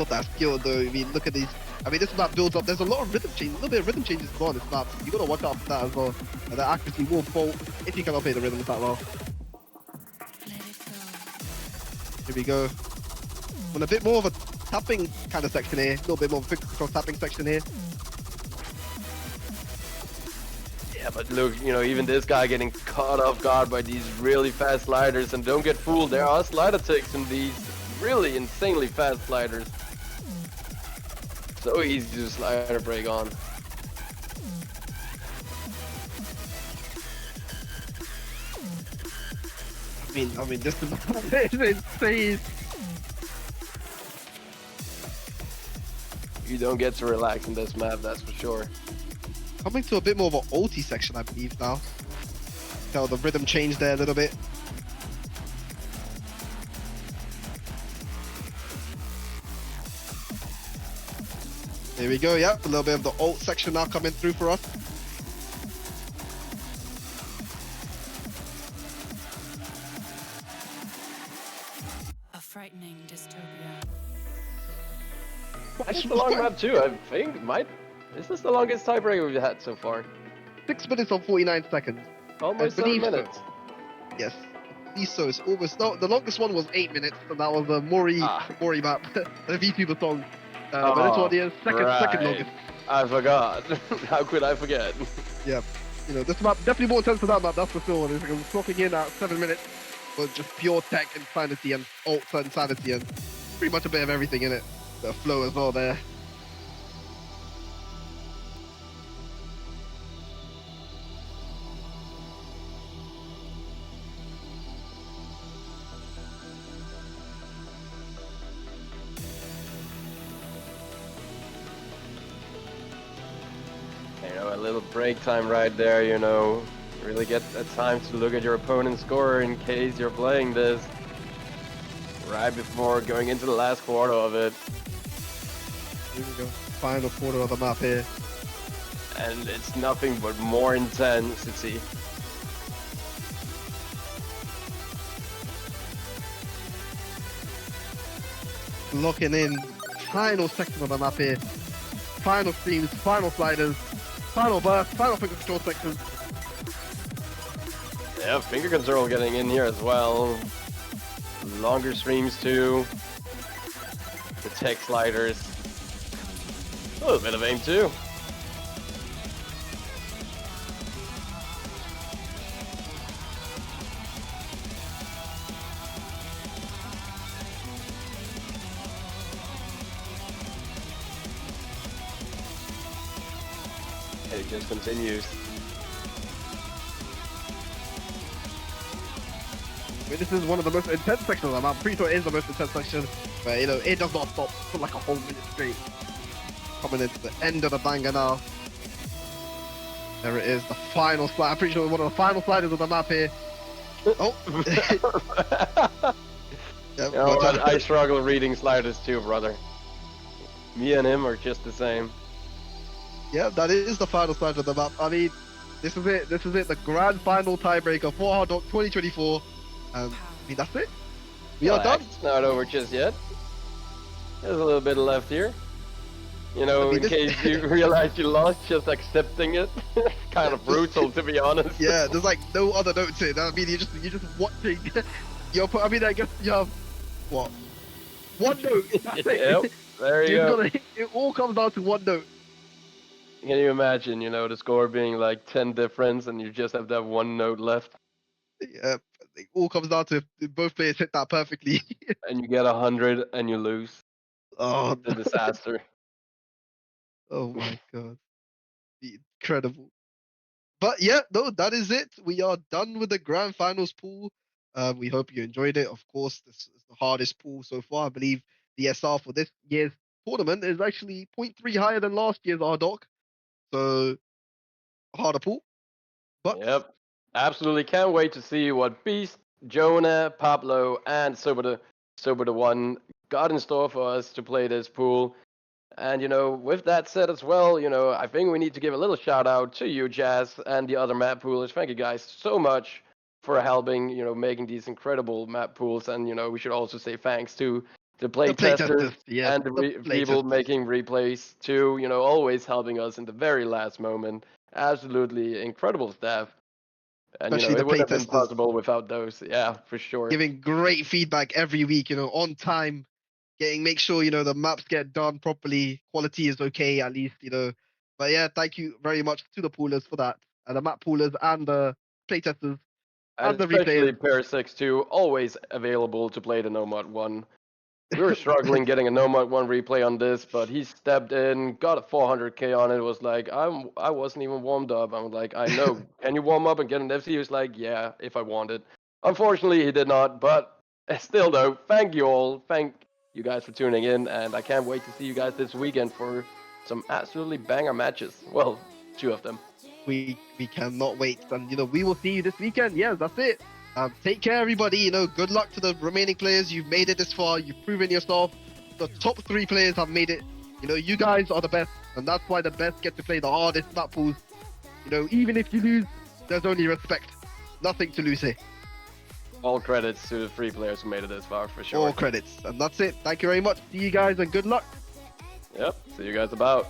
not that skilled though. I mean, look at these. I mean, this map builds up. There's a lot of rhythm change, a little bit of rhythm changes as well on this map. You gotta watch out for that as well. And the accuracy will fall if you cannot play the rhythm that well. Here we go. On a bit more of a tapping kind of section here. A little bit more of a quick control tapping section here. Yeah, but look, even this guy getting caught off guard by these really fast sliders, and don't get fooled, there are slider ticks in these really insanely fast sliders. So easy to slider break on. I mean, this is insane. You don't get to relax in this map, that's for sure. Coming to a bit more of an ulti section, I believe now. Tell the rhythm changed there a little bit. Here we go, yeah, a little bit of the ult section now coming through for us. A frightening dystopia. It's a long map too, I think. Is this the longest tiebreaker we've had so far? 6 minutes and 49 seconds. Almost 7 believe so. minutes. Yes. So it's almost no. The longest one was 8 minutes, and that was the Mori map, the VTuber song. But this one is second longest. I forgot. How could I forget? Yeah. This map definitely more intense than that map. That's for sure. It's clocking in at 7 minutes, but just pure tech insanity and ult insanity and pretty much a bit of everything in it. The flow as well there. A little break time right there, Really get a time to look at your opponent's score in case you're playing this right before going into the last quarter of it. Here we go. Final quarter of the map here. And it's nothing but more intensity. Locking in. Final section of the map here. Final streams, final sliders, final burst, final finger control section. Yeah, finger control getting in here as well. Longer streams too. The tech sliders. A little bit of aim too. It just continues. I mean, this is one of the most intense sections of the map. I'm pretty sure it is the most intense section, but it does not stop for like a whole minute straight. Coming into the end of the banger now. There it is, the final slide. I'm pretty sure one of the final sliders of the map here. Oh! Yeah, I struggle reading sliders too, brother. Me and him are just the same. Yeah, that is the final slide of the map. I mean, this is it. This is it. The grand final tiebreaker for RDOC 2024. I mean, that's it. We are done. It's not over just yet. There's a little bit left here. In case you realize you lost, just accepting it. Kind of brutal, to be honest. Yeah, there's like no other notes here. I mean, you're just watching. I mean, I guess you have what? One note. That's it. Yep. There you go. It all comes down to one note. Can you imagine, the score being like 10 difference and you just have that one note left? Yeah, it all comes down to if both players hit that perfectly. And you get 100 and you lose. Oh, It's a disaster. Oh my god. Incredible. But yeah, no, that is it. We are done with the grand finals pool. We hope you enjoyed it. Of course, this is the hardest pool so far. I believe the SR for this year's tournament is actually 0.3 higher than last year's RDOC. So, harder pool. But Yep. Absolutely can't wait to see what Beast, Jonah, Pablo, and Sober the One got in store for us to play this pool. And, with that said as well, I think we need to give a little shout out to you, Jazz, and the other map poolers. Thank you guys so much for helping, making these incredible map pools. And, we should also say thanks to the play testers yes, and the people making replays too, always helping us in the very last moment. Absolutely incredible staff. And, Especially the it wouldn't play have been possible without those. Yeah, for sure. Giving great feedback every week, on time. Make sure the maps get done properly, quality is okay at least, but yeah, thank you very much to the poolers for that. and the map poolers and the playtesters And and the especially replayers. Pair 6-2, always available to play the Nomad 1. We were struggling getting a Nomad 1 replay on this, but he stepped in, got a 400k on it. Was like, I wasn't even warmed up. I was like, I know. Can you warm up and get an FC? He was like, yeah, if I wanted. Unfortunately, he did not. But still, though, thank you all. Thank you guys for tuning in, and I can't wait to see you guys this weekend for some absolutely banger matches. Well, 2 of them. We cannot wait, and we will see you this weekend. Yes, that's it. Take care, everybody. Good luck to the remaining players. You've made it this far. You've proven yourself. The top 3 players have made it. You guys are the best, and that's why the best get to play the hardest map pools. Even if you lose, there's only respect. Nothing to lose here. All credits to the 3 players who made it this far, for sure. All credits, and that's it. Thank you very much. See you guys, and good luck. Yep, see you guys about.